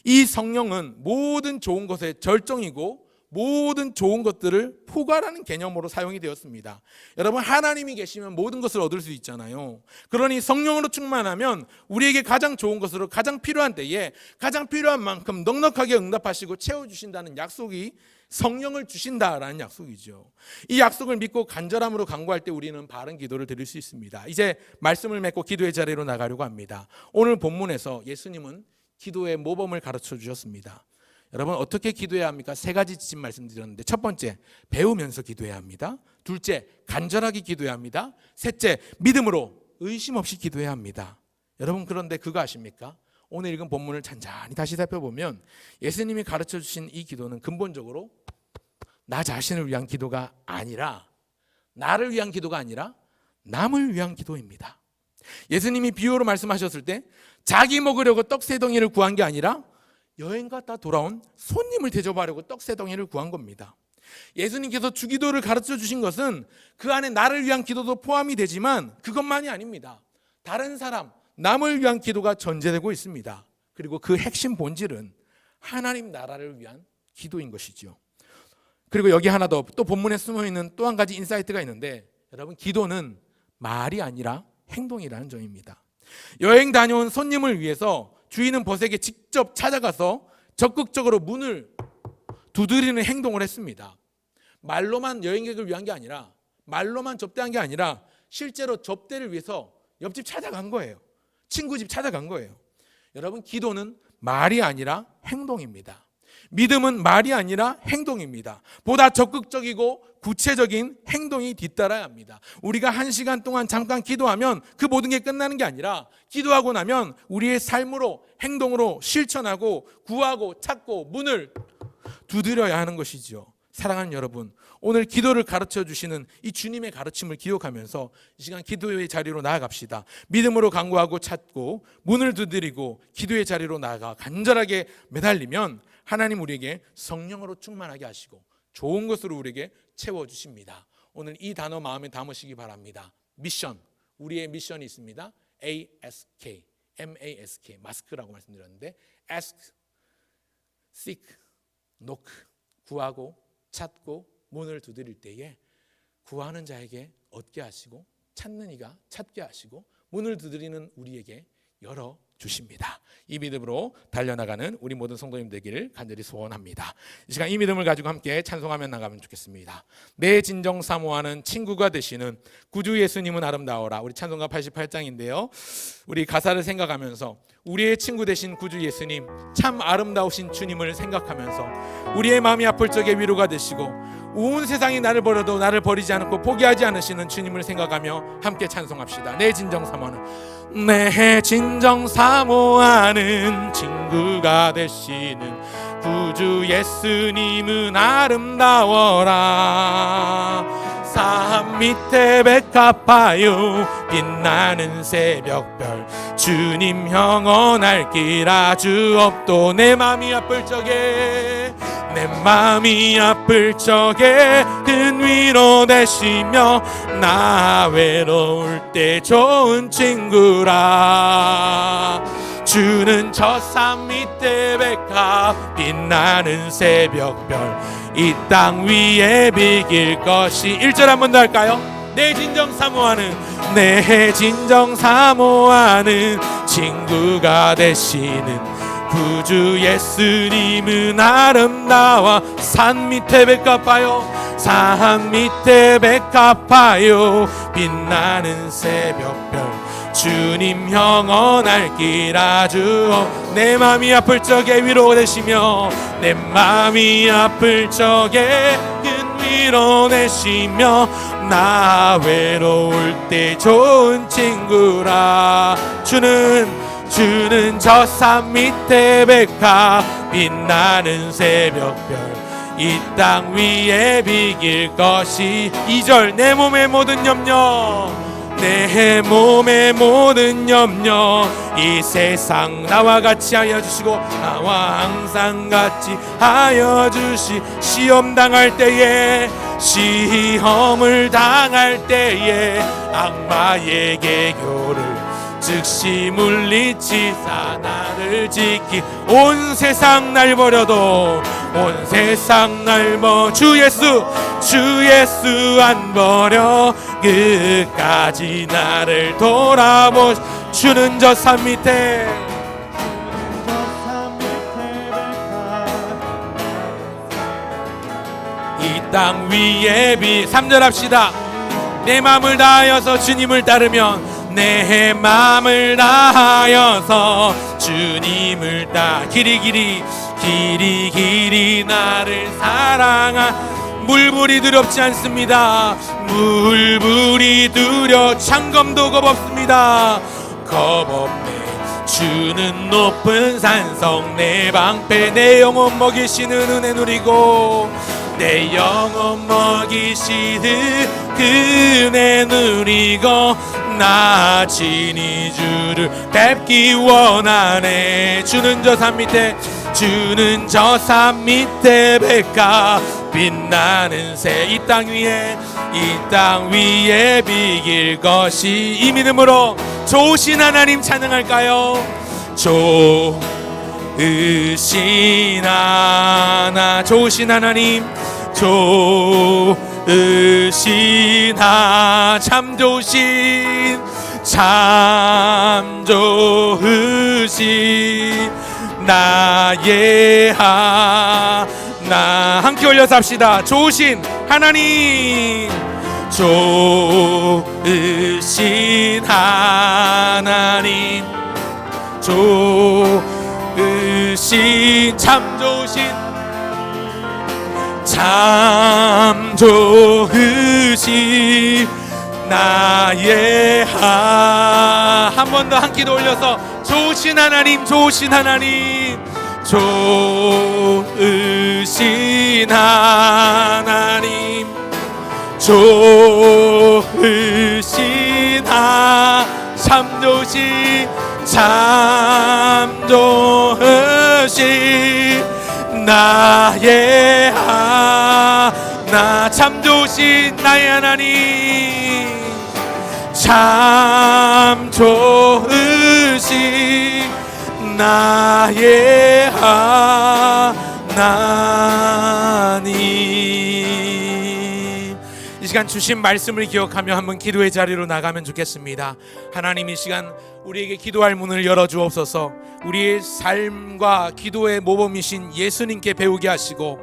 이 성령은 모든 좋은 것의 절정이고 모든 좋은 것들을 포괄하는 개념으로 사용이 되었습니다. 여러분, 하나님이 계시면 모든 것을 얻을 수 있잖아요. 그러니 성령으로 충만하면 우리에게 가장 좋은 것으로 가장 필요한 때에 가장 필요한 만큼 넉넉하게 응답하시고 채워주신다는 약속이 성령을 주신다라는 약속이죠. 이 약속을 믿고 간절함으로 간구할 때 우리는 바른 기도를 드릴 수 있습니다. 이제 말씀을 맺고 기도의 자리로 나가려고 합니다. 오늘 본문에서 예수님은 기도의 모범을 가르쳐 주셨습니다. 여러분, 어떻게 기도해야 합니까? 세 가지 지침 말씀드렸는데 첫 번째, 배우면서 기도해야 합니다. 둘째, 간절하게 기도해야 합니다. 셋째, 믿음으로 의심 없이 기도해야 합니다. 여러분, 그런데 그거 아십니까? 오늘 읽은 본문을 잔잔히 다시 살펴보면 예수님이 가르쳐 주신 이 기도는 근본적으로 나 자신을 위한 기도가 아니라, 나를 위한 기도가 아니라 남을 위한 기도입니다. 예수님이 비유로 말씀하셨을 때 자기 먹으려고 떡 세 덩이를 구한 게 아니라 여행 갔다 돌아온 손님을 대접하려고 떡 세 덩이를 구한 겁니다. 예수님께서 주기도를 가르쳐 주신 것은 그 안에 나를 위한 기도도 포함이 되지만 그것만이 아닙니다. 다른 사람, 남을 위한 기도가 전제되고 있습니다. 그리고 그 핵심 본질은 하나님 나라를 위한 기도인 것이죠. 그리고 여기 하나 더, 또 본문에 숨어있는 또 한 가지 인사이트가 있는데 여러분, 기도는 말이 아니라 행동이라는 점입니다. 여행 다녀온 손님을 위해서 주인은 벗에게 직접 찾아가서 적극적으로 문을 두드리는 행동을 했습니다. 말로만 여행객을 위한 게 아니라, 말로만 접대한 게 아니라 실제로 접대를 위해서 옆집 찾아간 거예요. 친구 집 찾아간 거예요. 여러분, 기도는 말이 아니라 행동입니다. 믿음은 말이 아니라 행동입니다. 보다 적극적이고 구체적인 행동이 뒤따라야 합니다. 우리가 1시간 동안 잠깐 기도하면 그 모든 게 끝나는 게 아니라 기도하고 나면 우리의 삶으로, 행동으로 실천하고 구하고 찾고 문을 두드려야 하는 것이죠. 사랑하는 여러분, 오늘 기도를 가르쳐 주시는 이 주님의 가르침을 기억하면서 이 시간 기도의 자리로 나아갑시다. 믿음으로 간구하고 찾고 문을 두드리고 기도의 자리로 나아가 간절하게 매달리면 하나님 우리에게 성령으로 충만하게 하시고 좋은 것으로 우리에게 채워주십니다. 오늘 이 단어 마음에 담으시기 바랍니다. 미션, 우리의 미션이 있습니다. ASK, MASK, 마스크라고 말씀드렸는데 ask, seek, knock, 구하고 찾고 문을 두드릴 때에 구하는 자에게 얻게 하시고 찾는 이가 찾게 하시고 문을 두드리는 우리에게 열어 주십니다. 이 믿음으로 달려나가는 우리 모든 성도님 되기를 간절히 소원합니다. 이 시간 이 믿음을 가지고 함께 찬송하며 나가면 좋겠습니다. 내 진정 사모하는 친구가 되시는 구주 예수님은 아름다워라. 우리 찬송가 88장인데요. 우리 가사를 생각하면서 우리의 친구 되신 구주 예수님, 참 아름다우신 주님을 생각하면서 우리의 마음이 아플 적에 위로가 되시고 온 세상이 나를 버려도 나를 버리지 않고 포기하지 않으시는 주님을 생각하며 함께 찬송합시다. 내 진정 사모하는, 내 진정 사모하는 친구가 되시는 구주 예수님은 아름다워라. 산 밑에 백합하여 빛나는 새벽별, 주님 영원할 길 아주 없도. 내 맘이 아플 적에, 내 맘이 아플 적에 큰 위로 되시며 나 외로울 때 좋은 친구라. 주는 저 산 밑에 백합 빛나는 새벽별, 이 땅 위에 비길 것이. 1절 한 번 더 할까요? 내 진정 사모하는, 내 진정 사모하는 친구가 되시는 구주 예수님은 아름다워. 산 밑에 백합하여, 산 밑에 백합하여 빛나는 새벽별, 주님 영원할 길 아주. 내 맘이 아플 적에 위로 되시며, 내 맘이 아플 적에 큰 위로 되시며 나 외로울 때 좋은 친구라. 주는 저 산 밑에 백합 빛나는 새벽별, 이 땅 위에 비길 것이. 2절 내 몸의 모든 염려, 내 몸의 모든 염려 이 세상 나와 같이 하여 주시고 나와 항상 같이 하여 주시. 시험 당할 때에, 시험을 당할 때에 악마의 개교를 즉시 물리치사 나를 지키. 온 세상 날 버려도, 온 세상 날 주 예수 안 버려 끝까지 나를 돌아보. 주는 저 산 밑에, 이 땅 위에 3절 합시다. 내 마음을 다하여서 주님을 따르면, 내 마음을 다하여서 주님을 길이 나를 사랑하. 물불이 두렵지 않습니다. 물불이 두려 창검도 겁없습니다. 겁없네. 주는 높은 산성 내 방패, 내 영혼 먹이시는 은혜 누리고, 내 영혼 먹이시는 그 은혜 누리고 나 친히 주를 뵙기 원하네. 주는 저 산 밑에, 주는 저 산 밑에 백합 빛나는 새, 이 땅 위에 비길 것이. 이 믿음으로 좋으신 하나님 찬양할까요? 좋으신 하나님, 좋으신 참 좋으신 나의 하나. 함께 올려서 합시다. 좋으신 하나님, 좋으신 하나님, 좋으신 참 좋으신 나의 한 번 더 한 기도 올려서 좋으신 하나님, 좋으신 하나님, 좋으신 하나님, 좋으신 참 좋으신 나의 하나. 참 좋으신 나의 하나님, 참 좋으신 나의 하나님. 이 시간 주신 말씀을 기억하며 한번 기도의 자리로 나가면 좋겠습니다. 하나님, 이 시간 우리에게 기도할 문을 열어주옵소서. 우리의 삶과 기도의 모범이신 예수님께 배우게 하시고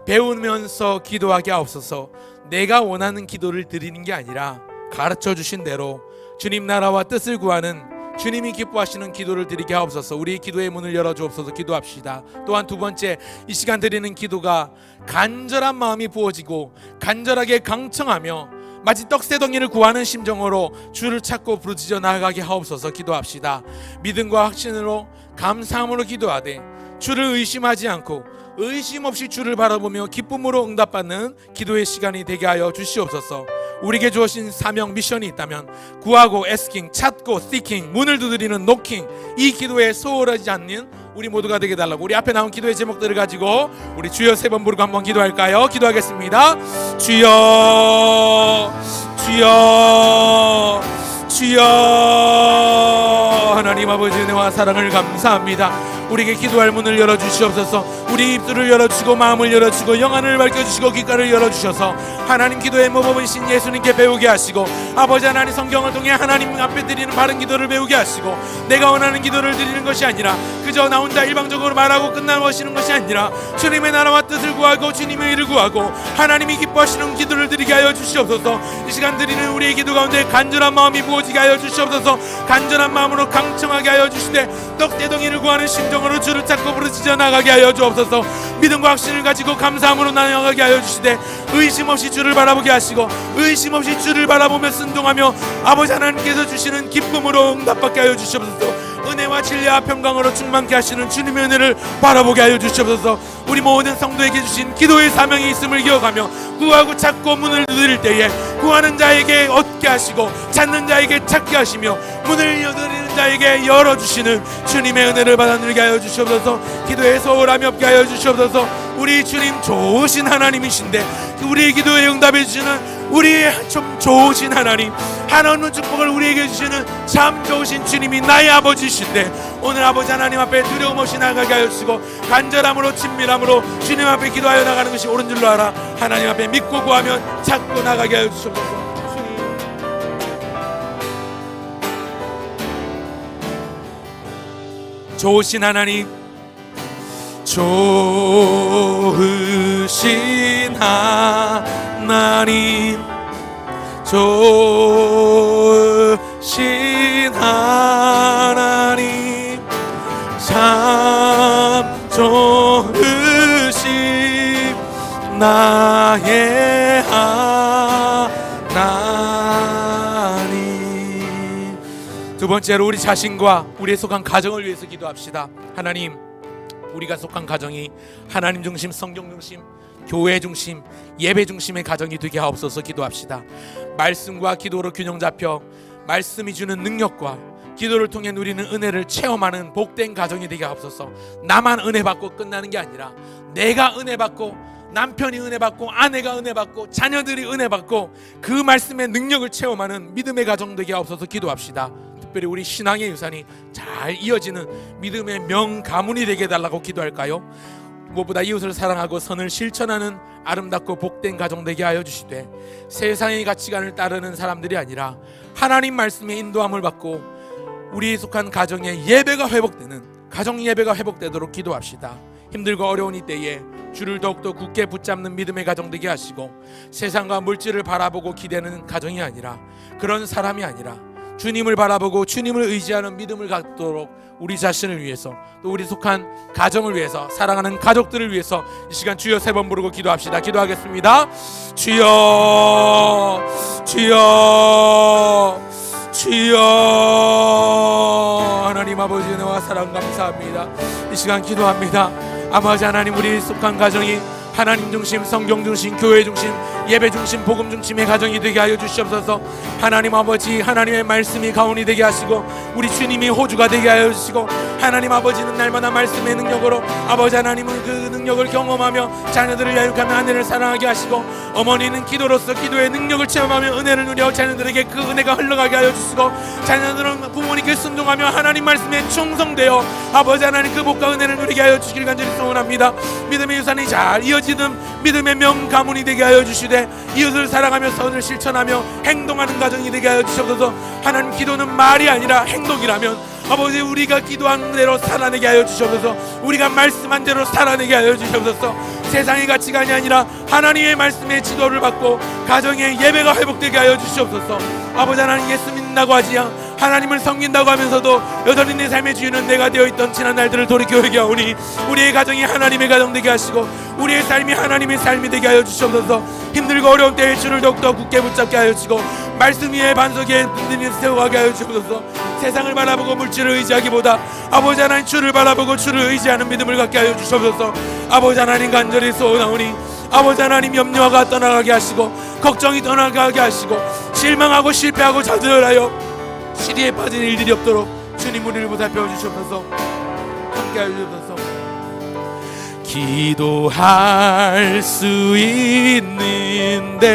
배우면서 기도하게 하옵소서. 내가 원하는 기도를 드리는 게 아니라 가르쳐 주신 대로 주님 나라와 뜻을 구하는, 주님이 기뻐하시는 기도를 드리게 하옵소서. 우리의 기도의 문을 열어주옵소서. 기도합시다. 또한 두 번째, 이 시간 드리는 기도가 간절한 마음이 부어지고 간절하게 강청하며 마치 떡새덩이를 구하는 심정으로 주를 찾고 부르짖어 나아가게 하옵소서. 기도합시다. 믿음과 확신으로 감사함으로 기도하되 주를 의심하지 않고 의심 없이 주를 바라보며 기쁨으로 응답받는 기도의 시간이 되게 하여 주시옵소서. 우리에게 주어진 사명, 미션이 있다면 구하고 asking, 찾고 seeking, 문을 두드리는 knocking, 이 기도에 소홀하지 않는 우리 모두가 되게 달라고, 우리 앞에 나온 기도의 제목들을 가지고 우리 주여 3번 부르고 한번 기도할까요? 기도하겠습니다. 주여, 주여, 주여. 하나님 아버지, 은혜와 사랑을 감사합니다. 우리에게 기도할 문을 열어주시옵소서. 우리 입술을 열어주시고 마음을 열어주시고 영안을 밝혀주시고 귓가를 열어주셔서 하나님 기도의 모범이신 예수님께 배우게 하시고, 아버지 하나님 성경을 통해 하나님 앞에 드리는 바른 기도를 배우게 하시고, 내가 원하는 기도를 드리는 것이 아니라 그저 나 혼자 일방적으로 말하고 끝나시는 것이 아니라 주님의 나라와 뜻을 구하고 주님의 일을 구하고 하나님이 기뻐하시는 기도를 드리게 하여 주시옵소서. 이 시간 드리는 우리의 기도 가운데 간절한 마음이 부어지게 하여 주시옵소서. 간절한 마음으로 강청하게 하여 주시되 떡대덩이를 구하는 심정으로 주를 찾고 부르짖어 나가게 하여 주옵소서. 믿음과 확신을 가지고 감사함으로 나아가게 하여 주시되 의심 없이 주를 바라보게 하시고 의심 없이 주를 바라보며 순종하며 아버지 하나님께서 주시는 기쁨으로 응답받게 하여 주시옵소서. 은혜와 진리와 평강으로 충만케 하시는 주님의 은혜를 바라보게 하여 주시옵소서. 우리 모든 성도에게 주신 기도의 사명이 있음을 기억하며 구하고 찾고 문을 두드릴 때에 구하는 자에게 얻게 하시고 찾는 자에게 찾게 하시며 문을 여드리는 자에게 열어주시는 주님의 은혜를 받아 누리게 하여 주시옵소서. 기도에 소홀함이 없게 하여 주시옵소서. 우리 주님 좋으신 하나님이신데 우리의 기도에 응답해 주시는 우리 좀 좋으신 하나님, 하나님의 축복을 우리에게 주시는 참 좋으신 주님이 나의 아버지이신데 오늘 아버지 하나님 앞에 두려움 없이 나가게 하여 주시고 간절함으로 친밀함으로 주님 앞에 기도하여 나가는 것이 옳은 줄로 알아 하나님 앞에 믿고 구하면 찾고 나가게 하여 주시옵소서. 좋으신 하나님, 좋으신 하나님, 좋으신 하나님, 참 좋으신 나의 하나님. 두 번째로 우리 자신과 우리의 속한 가정을 위해서 기도합시다. 하나님, 우리가 속한 가정이 하나님 중심, 성경 중심, 교회 중심, 예배 중심의 가정이 되게 하옵소서. 기도합시다. 말씀과 기도로 균형 잡혀 말씀이 주는 능력과 기도를 통해 누리는 은혜를 체험하는 복된 가정이 되게 하옵소서. 나만 은혜 받고 끝나는 게 아니라 내가 은혜 받고 남편이 은혜 받고 아내가 은혜 받고 자녀들이 은혜 받고 그 말씀의 능력을 체험하는 믿음의 가정 되게 하옵소서. 기도합시다. 특별히 우리 신앙의 유산이 잘 이어지는 믿음의 명가문이 되게 해달라고 기도할까요? 무엇보다 이웃을 사랑하고 선을 실천하는 아름답고 복된 가정 되게 하여 주시되 세상의 가치관을 따르는 사람들이 아니라 하나님 말씀의 인도함을 받고 우리에 속한 가정의 예배가 회복되는 가정 예배가 회복되도록 기도합시다. 힘들고 어려운 이때에 주를 더욱더 굳게 붙잡는 믿음의 가정 되게 하시고 세상과 물질을 바라보고 기대는 가정이 아니라 그런 사람이 아니라 주님을 바라보고 주님을 의지하는 믿음을 갖도록 우리 자신을 위해서 또 우리 속한 가정을 위해서 사랑하는 가족들을 위해서 이 시간 주여 3번 부르고 기도합시다. 기도하겠습니다. 주여, 주여, 주여. 하나님 아버지 은혜와 사랑 감사합니다. 이 시간 기도합니다. 아버지 하나님, 우리 속한 가정이 하나님 중심, 성경 중심, 교회 중심, 예배 중심, 복음 중심의 가정이 되게 하여 주시옵소서. 하나님 아버지, 하나님의 말씀이 가온이 되게 하시고 우리 주님이 호주가 되게 하여 주시고 하나님 아버지는 날마다 말씀의 능력으로 아버지 하나님은 그 능력을 경험하며 자녀들을 양육하며 아내를 사랑하게 하시고 어머니는 기도로서 기도의 능력을 체험하며 은혜를 누려 자녀들에게 그 은혜가 흘러가게 하여 주시고 자녀들은 부모님께 순종하며 하나님 말씀에 충성되어 아버지 하나님 그 복과 은혜를 누리게 하여 주시길 간절히 소원합니다. 믿음의 유산이 잘 이어 이어지는 믿음의 명가문이 되게 하여 주시되 이웃을 사랑하며 선을 실천하며 행동하는 가정이 되게 하여 주시옵소서. 하나님, 기도는 말이 아니라 행동이라면 아버지, 우리가 기도한 대로 살아내게 하여 주시옵소서. 우리가 말씀한 대로 살아내게 하여 주시옵소서. 세상의 가치관이 아니라 하나님의 말씀의 지도를 받고 가정의 예배가 회복되게 하여 주시옵소서. 아버지 하나님, 예수 믿는다고 하지 하나님을 섬긴다고 하면서도 여전히 내 삶의 주인은 내가 되어있던 지난 날들을 돌이켜 회개하오니 우리의 가정이 하나님의 가정 되게 하시고 우리의 삶이 하나님의 삶이 되게 하여 주시옵소서. 힘들고 어려운 때에 주를 더욱더 굳게 붙잡게 하여 주시고 말씀 위에 반석 위에 든든히 세워가게 하여 주옵소서. 세상을 바라보고 물질을 의지하기보다 아버지 하나님, 주를 바라보고 주를 의지하는 믿음을 갖게 하여 주시옵소서. 아버지 하나님, 간절히 소원하오니 아버지 하나님, 염려가 떠나가게 하시고 걱정이 떠나가게 하시고 실망하고 실패하고 좌절하여 시리에 빠진 일들이 없도록 주님 우리를 보살펴 주시옵소서. 함께 하여 주옵소서. 기도할 수 있는데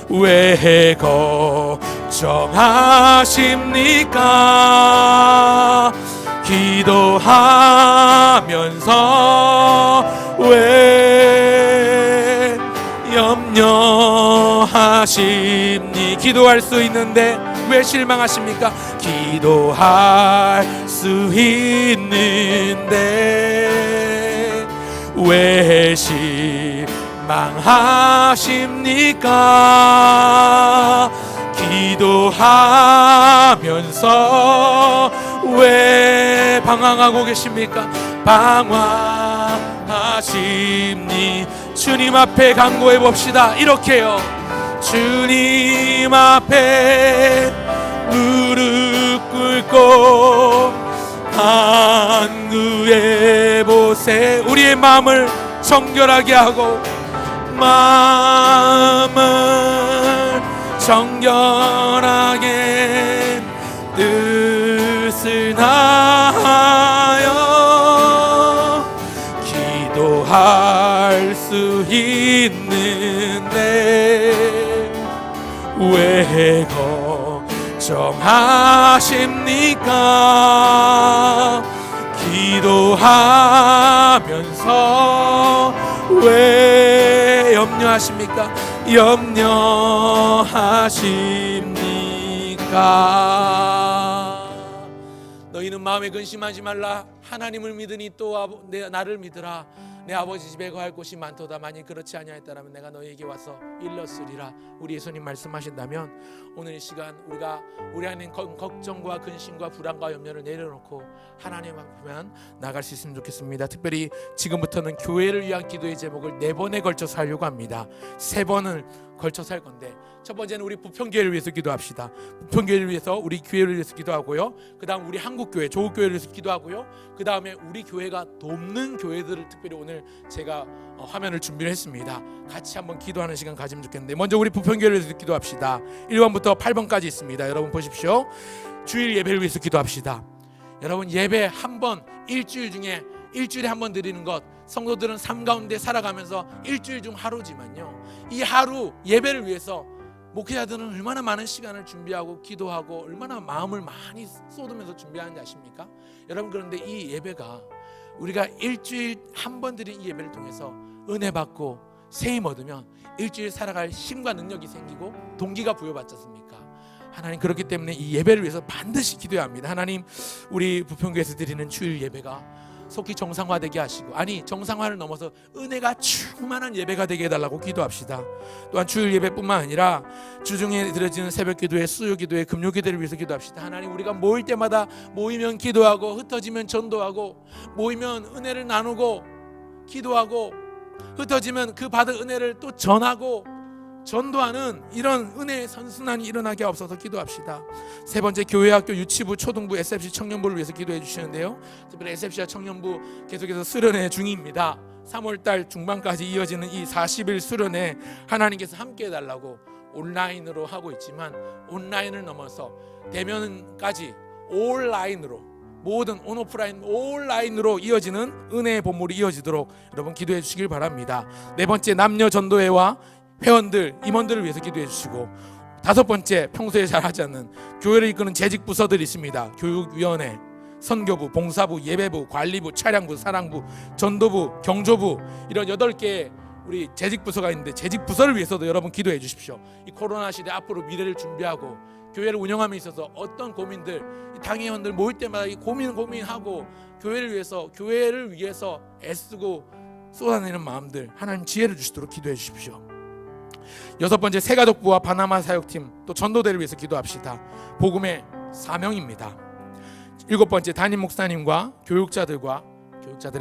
왜 걱정하십니까? 기도하면서 왜 염려하십니? 기도할 수 있는데 왜 실망하십니까? 기도할 수 있는데 왜 실망하십니까? 기도하면서 왜 방황하고 계십니까? 방황하십니? 주님 앞에 간구해 봅시다. 이렇게요. 주님 앞에 무릎 꿇고 간구해 보세. 우리의 마음을 정결하게 하고 마음을 정결하게 뜻을 다하여 기도할 수 있는데 왜 걱정하십니까? 기도하면서 왜 염려하십니까? 염려하십니까? 너희는 마음에 근심하지 말라. 하나님을 믿으니 또 나를 믿으라. 내 아버지 집에 거할 곳이 많도다. 만일 그렇지 아니하였다면 내가 너희에게 와서 일렀으리라. 우리 예수님 말씀하신다면 오늘 이 시간 우리가 우리 안에 걱정과 근심과 불안과 염려를 내려놓고 하나님 앞에만 나갈 수 있으면 좋겠습니다. 특별히 지금부터는 교회를 위한 기도의 제목을 4번에 걸쳐서 하려고 합니다. 3번을 걸쳐서 할 건데, 첫 번째는 우리 부평교회를 위해서 기도합시다. 부평교회를 위해서, 우리 교회를 위해서 기도하고요. 그 다음 우리 한국교회, 조국교회를 위해서 기도하고요. 그 다음에 우리 교회가 돕는 교회들을 특별히 오늘 제가 화면을 준비를 했습니다. 같이 한번 기도하는 시간 가지면 좋겠는데, 먼저 우리 부평교회를 위해서 기도합시다. 1번부터 8번까지 있습니다. 여러분 보십시오. 주일 예배를 위해서 기도합시다. 여러분, 예배 한 번, 일주일에 한 번 드리는 것, 성도들은 삶 가운데 살아가면서 일주일 중 하루지만요, 이 하루 예배를 위해서 목회자들은 얼마나 많은 시간을 준비하고 기도하고 얼마나 마음을 많이 쏟으면서 준비하는지 아십니까? 여러분, 그런데 이 예배가 우리가 일주일 한 번 드린 이 예배를 통해서 은혜 받고 세임 얻으면 일주일 살아갈 힘과 능력이 생기고 동기가 부여받지 않습니까? 하나님, 그렇기 때문에 이 예배를 위해서 반드시 기도해야 합니다. 하나님, 우리 부평교회에서 드리는 주일 예배가 속히 정상화되게 하시고, 아니 정상화를 넘어서 은혜가 충만한 예배가 되게 해달라고 기도합시다. 또한 주일 예배뿐만 아니라 주중에 드려지는 새벽기도회, 수요기도회, 금요기도회를 위해서 기도합시다. 하나님, 우리가 모일 때마다 모이면 기도하고 흩어지면 전도하고, 모이면 은혜를 나누고 기도하고, 흩어지면 그 받은 은혜를 또 전하고 전도하는 이런 은혜의 선순환이 일어나게 없어서 기도합시다. 세 번째, 교회, 학교, 유치부, 초등부, SFC 청년부를 위해서 기도해 주시는데요, 특별히 SFC와 청년부 계속해서 수련회 중입니다. 3월달 중반까지 이어지는 이 40일 수련회 하나님께서 함께 해달라고 온라인으로 하고 있지만, 온라인을 넘어서 대면까지 온라인으로, 모든 온오프라인 온라인으로 이어지는 은혜의 본물이 이어지도록 여러분 기도해 주시길 바랍니다. 네 번째, 남녀 전도회와 회원들, 임원들을 위해서 기도해 주시고, 다섯 번째, 평소에 잘 하지 않는 교회를 이끄는 재직 부서들이 있습니다. 교육위원회, 선교부, 봉사부, 예배부, 관리부, 차량부, 사랑부, 전도부, 경조부 이런 8개 우리 재직부서가 있는데 재직부서를 위해서도 여러분 기도해 주십시오. 이 코로나 시대 앞으로 미래를 준비하고 교회를 운영함에 있어서 어떤 고민들, 당회원들 모일 때마다 이 고민하고 교회를 위해서 애쓰고 쏟아내는 마음들 하나님 지혜를 주시도록 기도해 주십시오. 6번째, 새가족부와 바나마 사역팀 또 전도대를 위해서 기도합시다. 복음의 사명입니다. 7번째, 담임 목사님과 교육자들의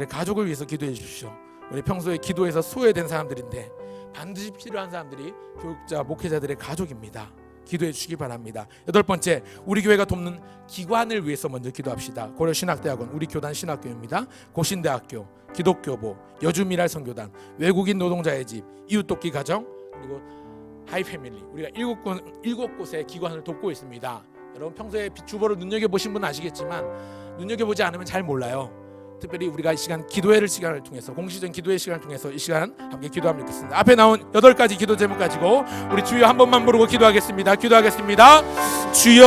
가족을 위해서 기도해 주십시오. 우리 평소에 기도해서 소외된 사람들인데 반드시 필요한 사람들이 교육자, 목회자들의 가족입니다. 기도해 주시기 바랍니다. 8번째, 우리 교회가 돕는 기관을 위해서 먼저 기도합시다. 고려신학대학원, 우리 교단 신학교입니다. 고신대학교, 기독교보, 여주미랄 선교단, 외국인 노동자의 집, 이웃돕기 가정, 그리고 하이패밀리, 우리가 7곳의 기관을 돕고 있습니다. 여러분 평소에 주보를 눈여겨보신 분은 아시겠지만 눈여겨보지 않으면 잘 몰라요. 특별히 우리가 이 시간 기도회를 시간을 통해서 공식적인 기도회 시간을 통해서 이 시간 함께 기도하면 좋겠습니다. 앞에 나온 8가지 기도 제목 가지고 우리 주여 한 번만 부르고 기도하겠습니다. 주여.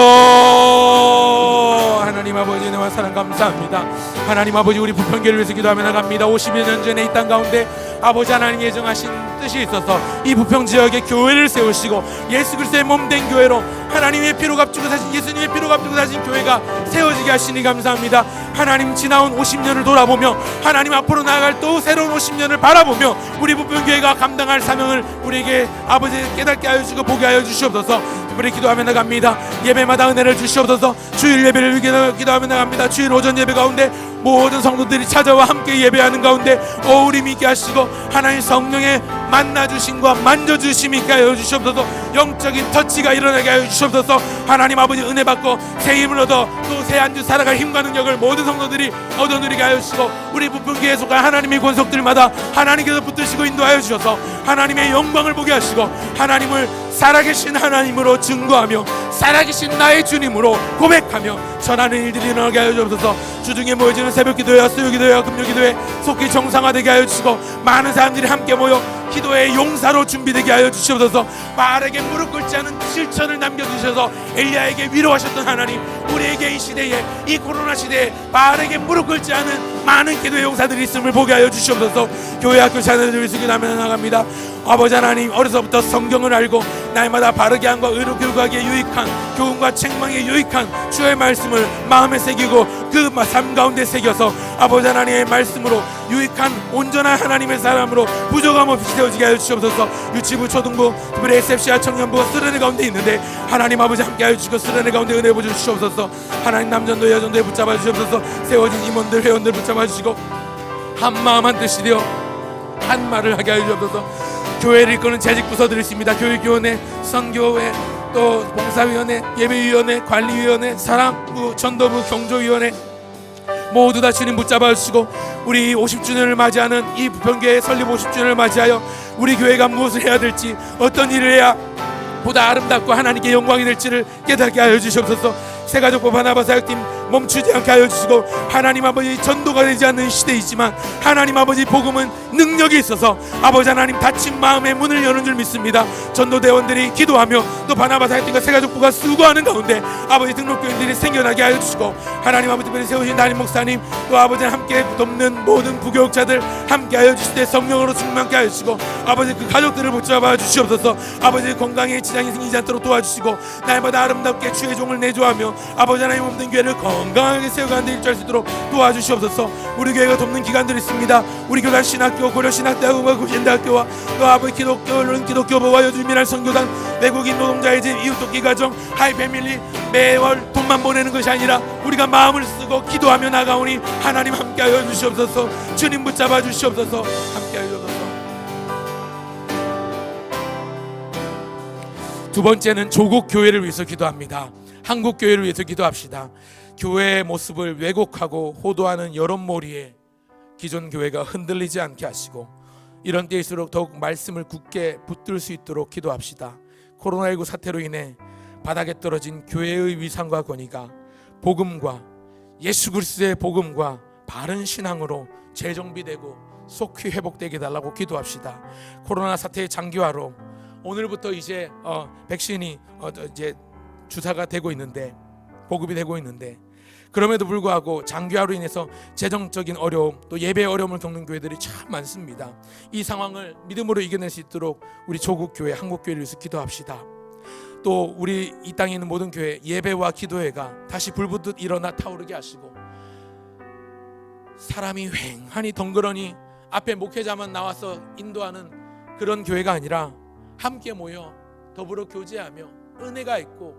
하나님 아버지, 은혜와 사랑 감사합니다. 하나님 아버지, 우리 부평교회를 위해서 기도하며 나갑니다. 50여 년 전에 이 땅 가운데 아버지 하나님 예정하신 뜻이 있어서 이 부평 지역에 교회를 세우시고 예수 그리스도의 몸된 교회로 하나님의 피로 값주고 사신, 예수님의 피로 값주고 사신 교회가 세워지게 하시니 감사합니다. 하나님, 지나온 50년을 돌아보며 하나님 앞으로 나아갈 또 새로운 50년을 바라보며 우리 부평교회가 감당할 사명을 우리에게 아버지 깨닫게 하여 주시고 보게 하여 주시옵소서. 특별히 기도하며 나갑니다. 예배마다 은혜를 주시옵소서. 주일 예배를 기도하며 나갑니다. 주일 오전 예배 가운데 모든 성도들이 찾아와 함께 예배하는 가운데 우리 있게 하시고 하나님 성령의 만나주심과 만져주심이 있게 하여 주시옵소서. 영적인 터치가 일어나게 하여 주시옵소서. 하나님 아버지, 은혜 받고 새 힘을 얻어 또 새 한 주 살아갈 힘과 능력을 모든 성도들이 얻어 누리게 하여 주시고 우리 부평교회에 속한 하나님의 권속들마다 하나님께서 붙드시고 인도하여 주셔서 하나님의 영광을 보게 하시고 하나님을 살아계신 하나님으로 증거하며 살아계신 나의 주님으로 고백하며 전하는 일들이 일어나게 하여 주옵소서. 주중에 모여지는 새벽기도회와 수요기도회와 금요기도회 속히 정상화되게 하여 주시고 많은 사람들이 함께 모여 기도의 용사로 준비되게 하여 주시옵소서. 바알에게 무릎 꿇지 않은 실천을 남겨주셔서 엘리야에게 위로하셨던 하나님, 우리에게 이 시대에, 이 코로나 시대에 바알에게 무릎 꿇지 않은 많은 기도의 용사들이 있음을 보게 하여 주시옵소서. 교회 학교 자녀들을 위해서 기도하며 나갑니다. 아버지 하나님, 어려서부터 성경을 알고 날마다 바르게 함과 의로 교육하기에 유익한, 교훈과 책망에 유익한 주의 말씀을 마음에 새기고 그 삶 가운데 새겨서 아버지 하나님의 말씀으로 유익한 온전한 하나님의 사람으로 부족함 없이 세워지게 하여 주시옵소서. 유치부, 초등부, 특별히 SFC와 청년부가 쓰러내 가운데 있는데 하나님 아버지 함께 하여 주시고 쓰러내 가운데 은혜 부어주시옵소서. 하나님 남전도 여전도에 붙잡아 주시옵소서. 세워진 임원들, 회원들 붙잡아 주시고 한 마음 한 뜻이 되어 한 말을 하게 하여 주옵소서. 교회를 이끄는 재직부서들이 있습니다. 교육위원회, 선교회, 또 봉사위원회, 예배위원회, 관리위원회, 사랑부, 전도부, 경조위원회 모두 다 주님 붙잡아 주시고 우리 50주년을 맞이하는 이 부평교회 설립 50주년을 맞이하여 우리 교회가 무엇을 해야 될지, 어떤 일을 해야 보다 아름답고 하나님께 영광이 될지를 깨닫게 하여 주시옵소서. 새가족부 바나바 사역팀 멈추지 않게 하여 주시고 하나님 아버지, 전도가 되지 않는 시대이지만 하나님 아버지 복음은 능력이 있어서 아버지 하나님 닫힌 마음의 문을 여는 줄 믿습니다. 전도대원들이 기도하며 또 바나바 사역팀과 새가족부가 수고하는 가운데 아버지 등록교인들이 생겨나게 하여 주시고 하나님 아버지 특별히 세우신 담임 목사님 또 아버지 함께 돕는 모든 부교육자들 함께 하여 주시되 성령으로 충만케 하여 주시고 아버지 그 가족들을 붙잡아 주시옵소서. 아버지 건강에 지장이 생기지 않도록 도와주시고 날마다 아름답게 주의 종을 내조하며 아버지 하나님 없는 교회를 건강하게 세워가는 데 일조할 수 있도록 도와주시옵소서. 우리 교회가 돕는 기관들이 있습니다. 우리 교단 신학교, 고려신학대학원과 고신대학교와 또 아버지 기독교보와 여주민할 선교단, 외국인 노동자의 집, 이웃돕기 가정, 하이패밀리 매월 돈만 보내는 것이 아니라 우리가 마음을 쓰고 기도하며 나가오니 하나님 함께하여 주시옵소서. 주님 붙잡아 주시옵소서. 함께하여 주옵소서. 두 번째는 조국 교회를 위해서 기도합니다. 한국 교회를 위해서 기도합시다. 교회의 모습을 왜곡하고 호도하는 여론몰이에 기존 교회가 흔들리지 않게 하시고 이런 때일수록 더욱 말씀을 굳게 붙들 수 있도록 기도합시다. 코로나19 사태로 인해 바닥에 떨어진 교회의 위상과 권위가 복음과 예수 그리스도의 복음과 바른 신앙으로 재정비되고 속히 회복되게 달라고 기도합시다. 코로나 사태의 장기화로 오늘부터 이제 백신이 이제 주사가 되고 있는데, 보급이 되고 있는데 그럼에도 불구하고 장기화로 인해서 재정적인 어려움, 또 예배의 어려움을 겪는 교회들이 참 많습니다. 이 상황을 믿음으로 이겨낼 수 있도록 우리 조국교회, 한국교회를 위해서 기도합시다. 또 우리 이 땅에 있는 모든 교회, 예배와 기도회가 다시 불붙듯 일어나 타오르게 하시고, 사람이 휑하니 덩그러니 앞에 목회자만 나와서 인도하는 그런 교회가 아니라 함께 모여 더불어 교제하며 은혜가 있고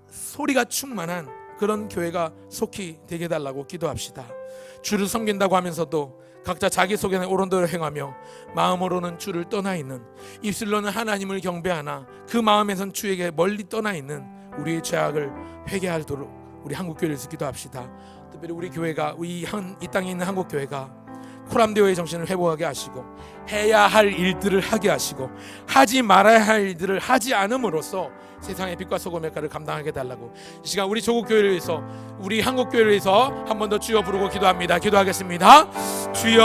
소리가 충만한 그런 교회가 속히 되게 해달라고 기도합시다. 주를 섬긴다고 하면서도 각자 자기 속에는 옳은 대로 행하며 마음으로는 주를 떠나 있는, 입술로는 하나님을 경배하나 그 마음에선 주에게 멀리 떠나 있는 우리의 죄악을 회개하도록 우리 한국교회에서 기도합시다. 특별히 우리 교회가, 이 땅에 있는 한국교회가 코람데오의 정신을 회복하게 하시고, 해야 할 일들을 하게 하시고, 하지 말아야 할 일들을 하지 않음으로써 세상의 빛과 소금의 역할을 감당하게 달라고, 이 시간 우리 조국교회를 위해서, 우리 한국교회를 위해서 한 번 더 주여 부르고 기도합니다. 기도하겠습니다. 주여,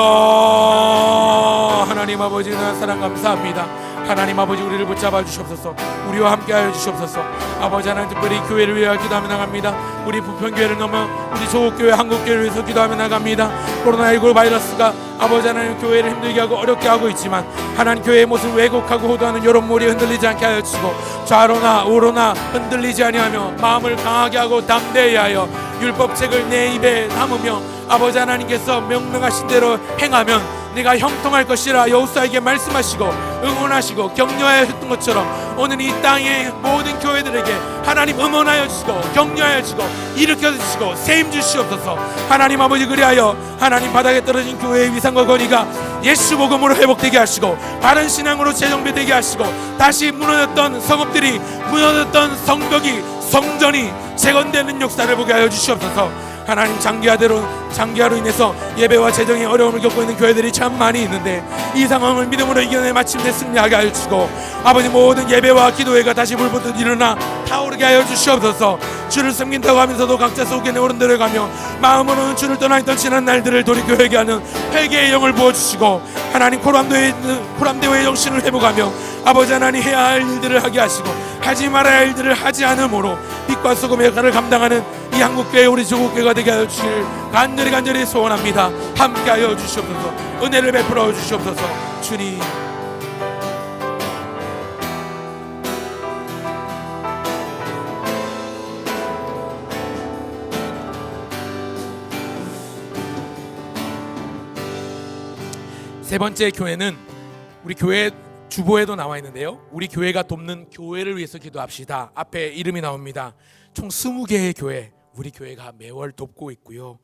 하나님 아버지, 사랑 감사합니다. 하나님 아버지, 우리를 붙잡아 주시옵소서. 우리와 함께하여 주시옵소서. 아버지 하나님, 특별히 교회를 위하여 기도하며 나갑니다. 우리 부평교회를 넘어 우리 조국교회, 한국교회를 위해서 기도하며 나갑니다. 코로나19 바이러스가 아버지 하나님 교회를 힘들게 하고 어렵게 하고 있지만, 하나님 교회의 모습을 왜곡하고 호도하는 여론몰이 흔들리지 않게 하여 주시고, 좌로나 우로나 흔들리지 아니하며 마음을 강하게 하고 담대히 하여 율법책을 내 입에 담으며 아버지 하나님께서 명령하신 대로 행하면 네가 형통할 것이라 여호수아에게 말씀하시고 응원하시고 격려하였던 것처럼, 오늘 이 땅의 모든 교회들에게 하나님 응원하여 주시고 격려하여 주시고 일으켜 주시고 세임 주시옵소서. 하나님 아버지, 그리하여 하나님 바닥에 떨어진 교회의 위상과 권위가 예수 복음으로 회복되게 하시고, 바른 신앙으로 재정비되게 하시고, 다시 무너졌던 성읍들이, 무너졌던 성벽이, 성전이 재건되는 역사를 보게 하여 주시옵소서. 하나님, 장기화로 인해서 예배와 재정의 어려움을 겪고 있는 교회들이 참 많이 있는데, 이 상황을 믿음으로 이겨내 마침내 승리하게 하여 주시고, 아버지, 모든 예배와 기도회가 다시 불붙듯 일어나 타오르게 하여 주시옵소서. 주를 섬긴다고 하면서도 각자 속에 내 옳은 대로 가며 마음으로는 주를 떠나 있던 지난 날들을 돌이켜 회개하는 회개의 영을 부어주시고, 하나님 코람데오의 정신을 회복하며 아버지 하나님 해야 할 일들을 하게 하시고, 하지 말아야 할 일들을 하지 않음으로 빛과 소금의 역할을 감당하는 이 한국교회, 우리 조국교회가 되게 하여 주시길 간절히 소원합니다. 함께하여 주시옵소서. 은혜를 베풀어 주시옵소서. 주님, 세 번째 교회는 우리 교회 주보에도 나와 있는데요, 우리 교회가 돕는 교회를 위해서 기도합시다. 앞에 이름이 나옵니다. 총 20개의 교회, 우리 교회가 매월 돕고 있고요.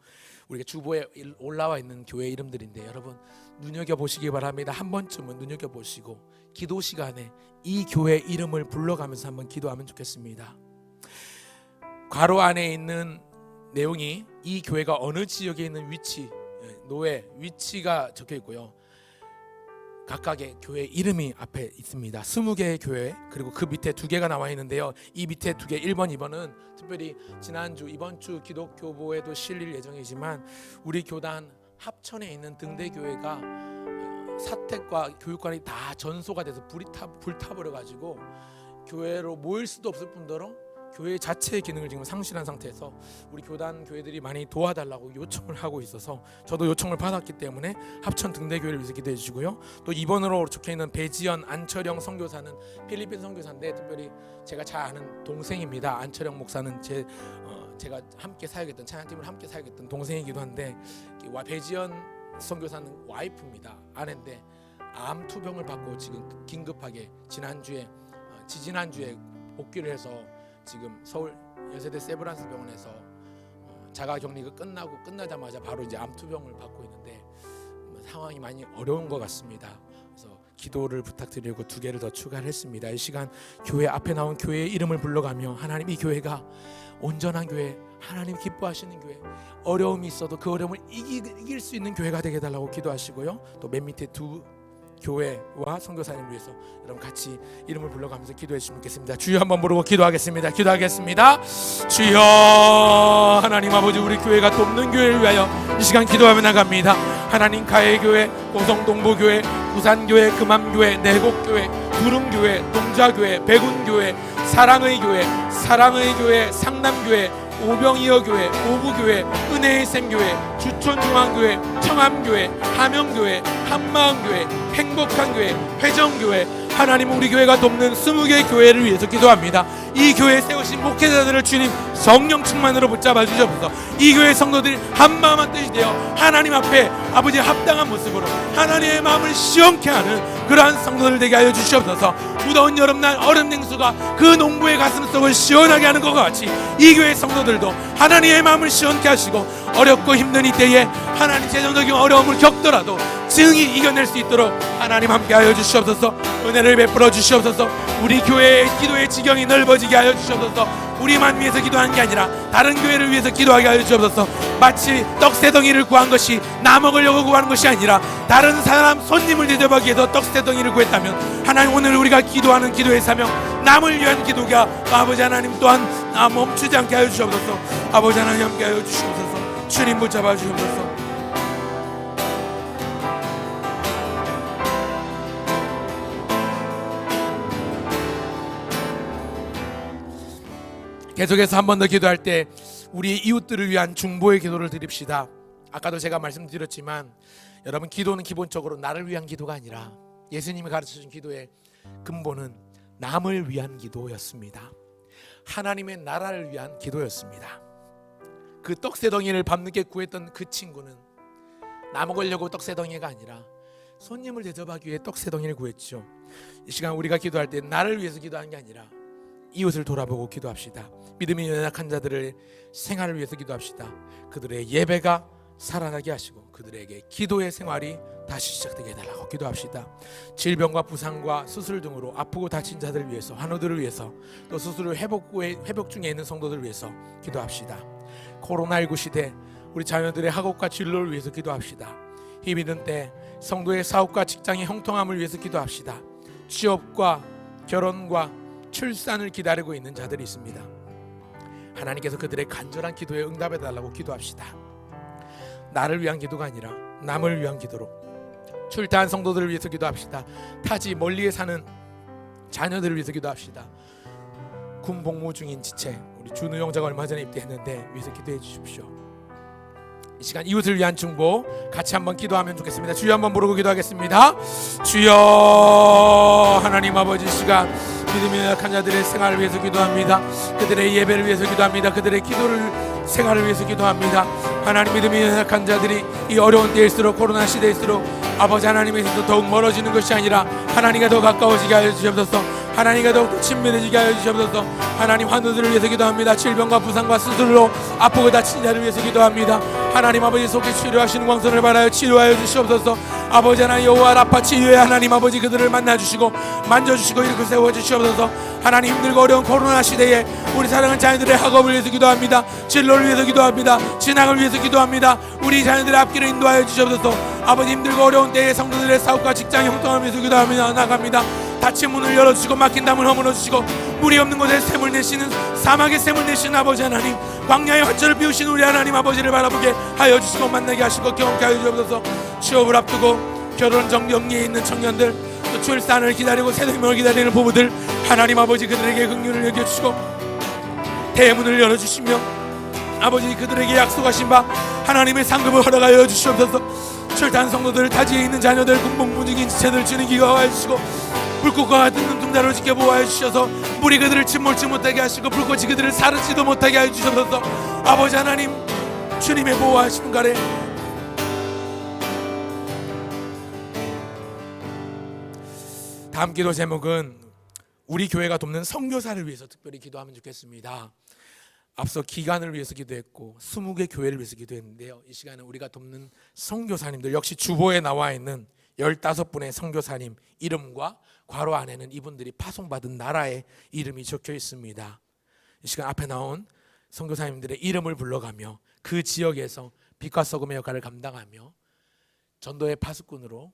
우리가 주보에 올라와 있는 교회 이름들인데, 여러분 눈여겨보시기 바랍니다. 한 번쯤은 눈여겨보시고 기도 시간에 이 교회 이름을 불러가면서 한번 기도하면 좋겠습니다. 괄호 안에 있는 내용이 이 교회가 어느 지역에 있는 위치, 노예 위치가 적혀 있고요, 각각의 교회 이름이 앞에 있습니다. 20개의 교회, 그리고 그 밑에 2개가 나와 있는데요, 이 밑에 2개 1번, 2번은 특별히 지난주, 이번 주 기독교보에도 실릴 예정이지만, 우리 교단 합천에 있는 등대교회가 사택과 교육관이 다 전소가 돼서 불타버려 가지고 교회로 모일 수도 없을 뿐더러 교회 자체의 기능을 지금 상실한 상태에서 우리 교단 교회들이 많이 도와달라고 요청을 하고 있어서, 저도 요청을 받았기 때문에 합천 등대교회를 위해서 기도해 주시고요. 또 2번으로 적혀있는 배지연 안철영 선교사는 필리핀 선교사인데, 특별히 제가 잘 아는 동생입니다. 안철영 목사는 제가 함께 사역했던, 찬양팀을 함께 사역했던 동생이기도 한데, 배지연 선교사는 와이프입니다. 아내인데 암 투병을 받고 지금 긴급하게 지지난주에 복귀를 해서 지금 서울 여세대 세브란스 병원에서 자가격리가 끝나자마자 바로 이제 암투병을 받고 있는데, 상황이 많이 어려운 것 같습니다. 그래서 기도를 부탁드리고 2개를 더 추가를 했습니다. 이 시간 교회 앞에 나온 교회의 이름을 불러가며, 하나님, 이 교회가 온전한 교회, 하나님 기뻐하시는 교회, 어려움이 있어도 그 어려움을 이길 수 있는 교회가 되게 해달라고 기도하시고요. 또 맨 밑에 2 교회와 선교사님을 위해서 여러분 같이 이름을 불러가면서 기도해 주시면 좋겠습니다. 주여 한번 부르고 기도하겠습니다. 주여, 하나님 아버지, 우리 교회가 돕는 교회를 위하여 이 시간 기도하며 나갑니다. 하나님, 가해교회, 고성동부교회, 부산교회, 금암교회, 내곡교회, 두릉교회, 동자교회, 백운교회, 사랑의 교회, 상남교회, 오병이어교회, 오부교회, 은혜의 샘교회, 주촌중앙교회, 청암교회, 함영교회, 한마음교회, 행복한교회, 회정교회, 하나님 우리 교회가 돕는 20개의 교회를 위해서 기도합니다. 이 교회에 세우신 목회자들을 주님 성령 충만으로 붙잡아 주셔서 이 교회 성도들이 한마음 한뜻이 되어 하나님 앞에 아버지 합당한 모습으로 하나님의 마음을 시원케 하는 그러한 성도들 되게 하여 주시옵소서. 무더운 여름날 얼음 냉수가 그 농부의 가슴 속을 시원하게 하는 것과 같이 이 교회 성도들도 하나님의 마음을 시원케 하시고 어렵고 힘든 이때에 하나님 재정적인 어려움을 겪더라도 증히 이겨낼 수 있도록 하나님 함께하여 주시옵소서. 은혜를 베풀어 주시옵소서. 우리 교회의 기도의 지경이 넓어지게 하여 주시옵소서. 우리만 위해서 기도하는 게 아니라 다른 교회를 위해서 기도하게 하여 주시옵소서. 마치 떡새덩이를 구한 것이 나 먹으려고 구하는 것이 아니라 다른 사람 손님을 대접하기 위해서 떡새덩이를 구했다면 하나님 오늘 우리가 기도하는 기도의 사명 남을 위한 기도가 아버지 하나님 또한 멈추지 않게 하여 주시옵소서. 아버지 하나님 함께 하여 주시옵소서. 주님 붙잡아 주시옵소서. 계속해서 한 번 더 기도할 때 우리 이웃들을 위한 중보의 기도를 드립시다. 아까도 제가 말씀드렸지만 여러분 기도는 기본적으로 나를 위한 기도가 아니라 예수님이 가르쳐준 기도의 근본은 남을 위한 기도였습니다. 하나님의 나라를 위한 기도였습니다. 그 떡새덩이를 밤늦게 구했던 그 친구는 나 먹으려고 떡새덩이가 아니라 손님을 대접하기 위해 떡새덩이를 구했죠. 이 시간 우리가 기도할 때 나를 위해서 기도하는 게 아니라 이웃을 돌아보고 기도합시다. 믿음이 연약한 자들의 생활을 위해서 기도합시다. 그들의 예배가 살아나게 하시고 그들에게 기도의 생활이 다시 시작되게 해달라고 기도합시다. 질병과 부상과 수술 등으로 아프고 다친 자들을 위해서, 환우들을 위해서, 또 수술을 회복 중에 있는 성도들을 위해서 기도합시다. 코로나19 시대 우리 자녀들의 학업과 진로를 위해서 기도합시다. 힘든 때 성도의 사업과 직장의 형통함을 위해서 기도합시다. 취업과 결혼과 출산을 기다리고 있는 자들이 있습니다. 하나님께서 그들의 간절한 기도에 응답해 달라고 기도합시다. 나를 위한 기도가 아니라 남을 위한 기도로 출타한 성도들을 위해서 기도합시다. 타지 멀리에 사는 자녀들을 위해서 기도합시다. 군 복무 중인 지체 우리 준우 형제가 얼마 전에 입대했는데 위해서 기도해 주십시오. 이 시간 이웃을 위한 중보 같이 한번 기도하면 좋겠습니다. 주여 한번 부르고 기도하겠습니다. 주여 하나님 아버지 시간 믿음이 연약한 자들의 생활을 위해서 기도합니다. 그들의 예배를 위해서 기도합니다. 그들의 기도를 생활을 위해서 기도합니다. 하나님 믿음이 연약한 자들이 이 어려운 때일수록 코로나 시대일수록 아버지 하나님에서 더욱 멀어지는 것이 아니라 하나님과 더 가까워지게 하여 주시옵소서. 하나님과 더욱 친밀해지게 하여 주시옵소서. 하나님 환우들을 위해서 기도합니다. 질병과 부상과 수술로 아프고 다친 자를 위해서 기도합니다. 하나님 아버지 속에 치료하시는 광선을 바라여 치료하여 주시옵소서. 아버지 하나님 여호와 라파 치유의 하나님 아버지 그들을 만나주시고 만져주시고 일으켜 세워주시옵소서. 하나님 힘들고 어려운 코로나 시대에 우리 사랑하는 자녀들의 학업을 위해서 기도합니다. 진로를 위해서 기도합니다. 진학을 위해서 기도합니다. 우리 자녀들의 앞길을 인도하여 주시옵소서. 아버지 힘들고 어려운 때에 성도들의 사업과 직장 형통을 위해서 기도하며 나갑니다. 닫힌 문을 열어주시고 막힌 담을 허물어주시고 물이 없는 곳에 샘을 내시는 사막에 샘을 내시는 아버지 하나님 광야의 화철을 비우신 우리 하나님 아버지를 바라보게 하여 주시고 만나게 하시고 경험케 하여 주옵소서. 취업을 앞두고 결혼 정경리에 있는 청년들 또 출산을 기다리고 새생명을 기다리는 부부들 하나님 아버지 그들에게 긍휼을 여겨주시고 대문을 열어주시며 아버지 그들에게 약속하신 바 하나님의 상급을 허락하여 주시옵소서. 출탄 성도들 타지에 있는 자녀들 군복무 중인 지체들 주님 기가하여 주시고 불꽃과 같은 눈동자로 지켜보아 주셔서 물이 그들을 침몰치 못하게 하시고 불꽃이 그들을 사르지도 못하게 하여 주셔서 아버지 하나님 주님의 보호하심을 가래 다음 기도 제목은 우리 교회가 돕는 선교사를 위해서 특별히 기도하면 좋겠습니다. 앞서 기간을 위해서 기도했고 20개 교회를 위해서 기도했는데요. 이 시간은 우리가 돕는 선교사님들 역시 주보에 나와 있는 15분의 선교사님 이름과 괄호 안에는 이분들이 파송받은 나라의 이름이 적혀 있습니다. 이 시간 앞에 나온 선교사님들의 이름을 불러가며 그 지역에서 빛과 소금의 역할을 감당하며 전도의 파수꾼으로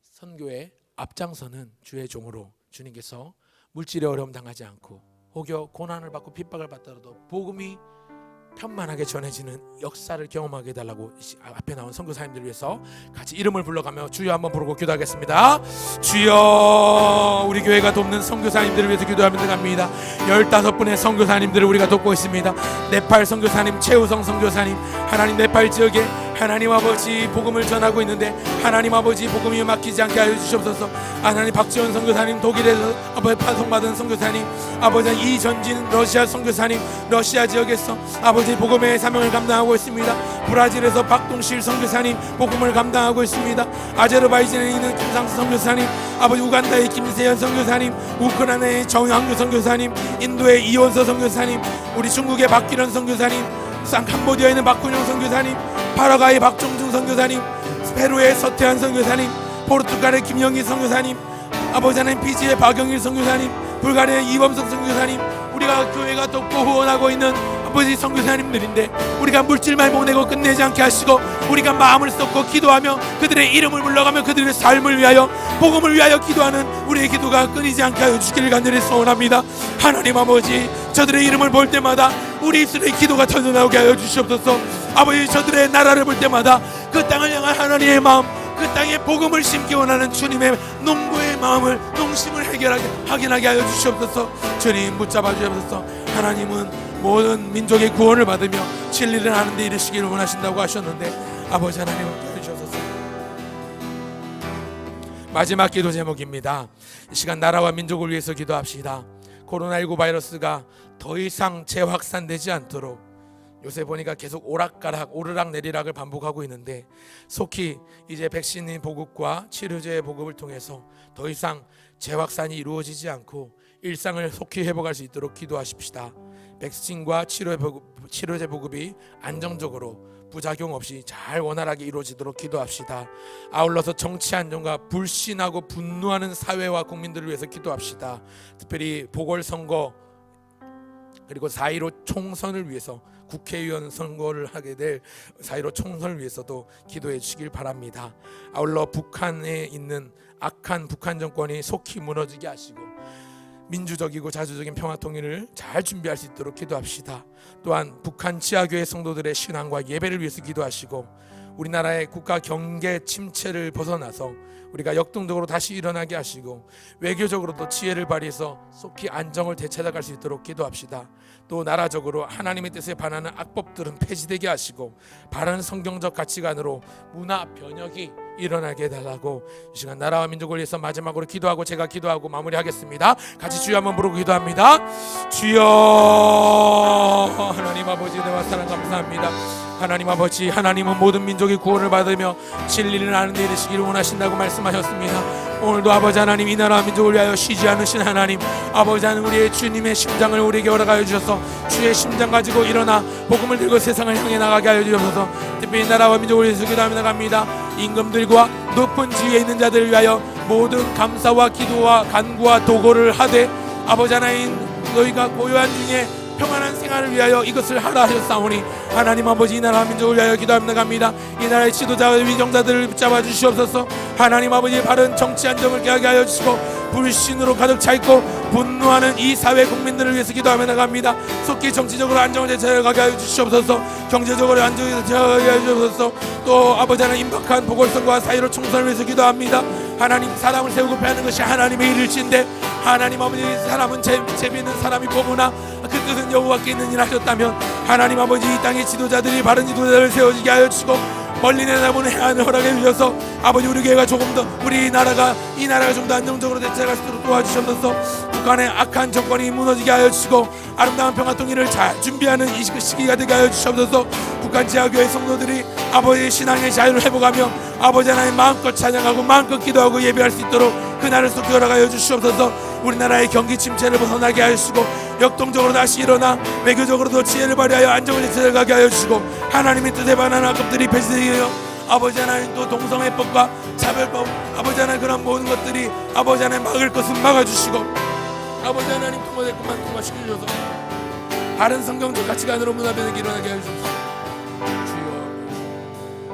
선교에 앞장서는 주의 종으로 주님께서 물질의 어려움 당하지 않고 혹여 고난을 받고 핍박을 받더라도 복음이 편만하게 전해지는 역사를 경험하게 해달라고 앞에 나온 선교사님들 위해서 같이 이름을 불러가며 주여 한번 부르고 기도하겠습니다. 주여, 우리 교회가 돕는 선교사님들을 위해서 기도하며 갑니다. 15분의 선교사님들을 우리가 돕고 있습니다. 네팔 선교사님, 최우성 선교사님, 하나님 네팔 지역에 하나님 아버지 복음을 전하고 있는데 하나님 아버지 복음이 막히지 않게 하여 주시옵소서. 하나님 박지원 선교사님, 독일에서 아버지 파송받은 선교사님, 아버지 이전진 러시아 선교사님, 러시아 지역에서 아버지 복음의 사명을 감당하고 있습니다. 브라질에서 박동실 선교사님 복음을 감당하고 있습니다. 아제르바이잔에 있는 김상수 선교사님, 아버지 우간다의 김세현 선교사님, 우크라이나의 정황규 선교사님, 인도의 이원서 선교사님, 우리 중국의 박기련 선교사님, 캄보디아에 있는 박군영 선교사님, 파라과이 박종중 선교사님, 페루의 서태한 선교사님, 포르투갈의 김영희 선교사님, 아버지 하나님 피지의 박영일 선교사님, 불가리아의 이범석 선교사님, 우리가 교회가 돕고 후원하고 있는 아버지 선교사님들인데 우리가 물질만 보내고 끝내지 않게 하시고 우리가 마음을 쏟고 기도하며 그들의 이름을 불러가며 그들의 삶을 위하여 복음을 위하여 기도하는 우리의 기도가 끊이지 않게 하여 주시기를 간절히 소원합니다. 하나님 아버지, 저들의 이름을 볼 때마다 우리 입술의 기도가 터져나오게 하여 주시옵소서. 아버지, 저들의 나라를 볼 때마다 그 땅을 향한 하나님의 마음, 그 땅에 복음을 심기 원하는 주님의 농부의 마음을, 농심을 확인하게 하여 주시옵소서. 주님 붙잡아 주옵소서. 하나님은 모든 민족의 구원을 받으며 진리를 하는 데 이르시기를 원하신다고 하셨는데 아버지 하나님 함께 해주셔서 마지막 기도 제목입니다. 이 시간 나라와 민족을 위해서 기도합시다. 코로나19 바이러스가 더 이상 재확산되지 않도록 요새 보니까 계속 오르락 내리락을 반복하고 있는데 속히 이제 백신 보급과 치료제 보급을 통해서 더 이상 재확산이 이루어지지 않고 일상을 속히 회복할 수 있도록 기도하십시다. 백신과 치료제 보급이 안정적으로 부작용 없이 잘 원활하게 이루어지도록 기도합시다. 아울러서 정치 안정과 불신하고 분노하는 사회와 국민들을 위해서 기도합시다. 특별히 보궐선거 그리고 4.15 총선을 위해서 국회의원 선거를 하게 될 4.15 총선을 위해서도 기도해 주시길 바랍니다. 아울러 북한에 있는 악한 북한 정권이 속히 무너지게 하시고 민주적이고 자주적인 평화통일을 잘 준비할 수 있도록 기도합시다. 또한 북한 지하교회 성도들의 신앙과 예배를 위해서 기도하시고 우리나라의 국가 경계 침체를 벗어나서 우리가 역동적으로 다시 일어나게 하시고 외교적으로도 지혜를 발휘해서 속히 안정을 되찾아갈 수 있도록 기도합시다. 또 나라적으로 하나님의 뜻에 반하는 악법들은 폐지되게 하시고 바른 성경적 가치관으로 문화 변혁이 일어나게 해달라고 이 시간 나라와 민족을 위해서 마지막으로 기도하고 제가 기도하고 마무리하겠습니다. 같이 주여 한번 부르고 기도합니다. 주여, 하나님 아버지 내와 사랑 감사합니다. 하나님 아버지, 하나님은 모든 민족의 구원을 받으며 진리를 아는 데 이르시기를 원하신다고 말씀하셨습니다. 오늘도 아버지 하나님 이 나라와 민족을 위하여 쉬지 않으신 하나님, 아버지 하나님 우리의 주님의 심장을 우리에게 허락하여 주셔서 주의 심장 가지고 일어나 복음을 들고 세상을 향해 나가게 하여 주셔서 특별히 나라와 민족을 위해서 기도하며 나갑니다. 임금들과 높은 지위에 있는 자들을 위하여 모든 감사와 기도와 간구와 도고를 하되 아버지 하나님 너희가 고요한 중에 평안한 생활을 위하여 이것을 하라 하셨사오니 하나님 아버지 이 나라 민족을 위하여 기도합니다 갑니다. 이 나라의 지도자와 위정자들을 붙잡아 주시옵소서. 하나님 아버지 바른 정치 안정을 깨게 하여 주시고 불신으로 가득 차있고 분노하는 이 사회 국민들을 위해서 기도하며 나갑니다. 속히 정치적으로 안정을 되찾아가게 하여 주시옵소서. 경제적으로 안정을 되찾아가게 하여 주시옵소서. 또 아버지 하나님 임박한 보궐선거와 4.15 총선을 위해서 기도합니다. 하나님 사람을 세우고 패하는 것이 하나님의 일일치인데 하나님 아버지 사람은 재미있는 사람이 뽑으나 그 뜻은 여호와께 있는 일 하셨다면 하나님 아버지 이 땅의 지도자들이 바른 지도자를 세워지게 하여 주시고 멀리 내다보는 해안을 허락해 주셔서 아버지 우리 교회가 조금 더 이 나라가 좀 더 안정적으로 대처할 수 있도록 도와주셔서 북한의 악한 정권이 무너지게 하여 주시고 아름다운 평화통일을 잘 준비하는 이 시기가 되게 하여 주시옵소서. 북한 지하교회 성도들이 아버지의 신앙의 자유를 회복하며 아버지 하나님 마음껏 찬양하고 마음껏 기도하고 예배할 수 있도록 그날을 속히 허락하여 주시옵소서. 우리나라의 경기 침체를 벗어나게 하시고 역동적으로 다시 일어나 외교적으로도 지혜를 발휘하여 안정을 되찾아가게 하여 주시고 하나님의 뜻에 반하는 악법들이 폐지되게 하여 아버지 하나님 또 동성애법과 차별법 아버지 하나님 그런 모든 것들이 아버지 하나님 막을 것은 막아주시고 아버지 하나님 통과될 것만 통과시켜주셔서 바른 성경적 가치관으로 문화변혁이 일어나게 하여 주옵소서.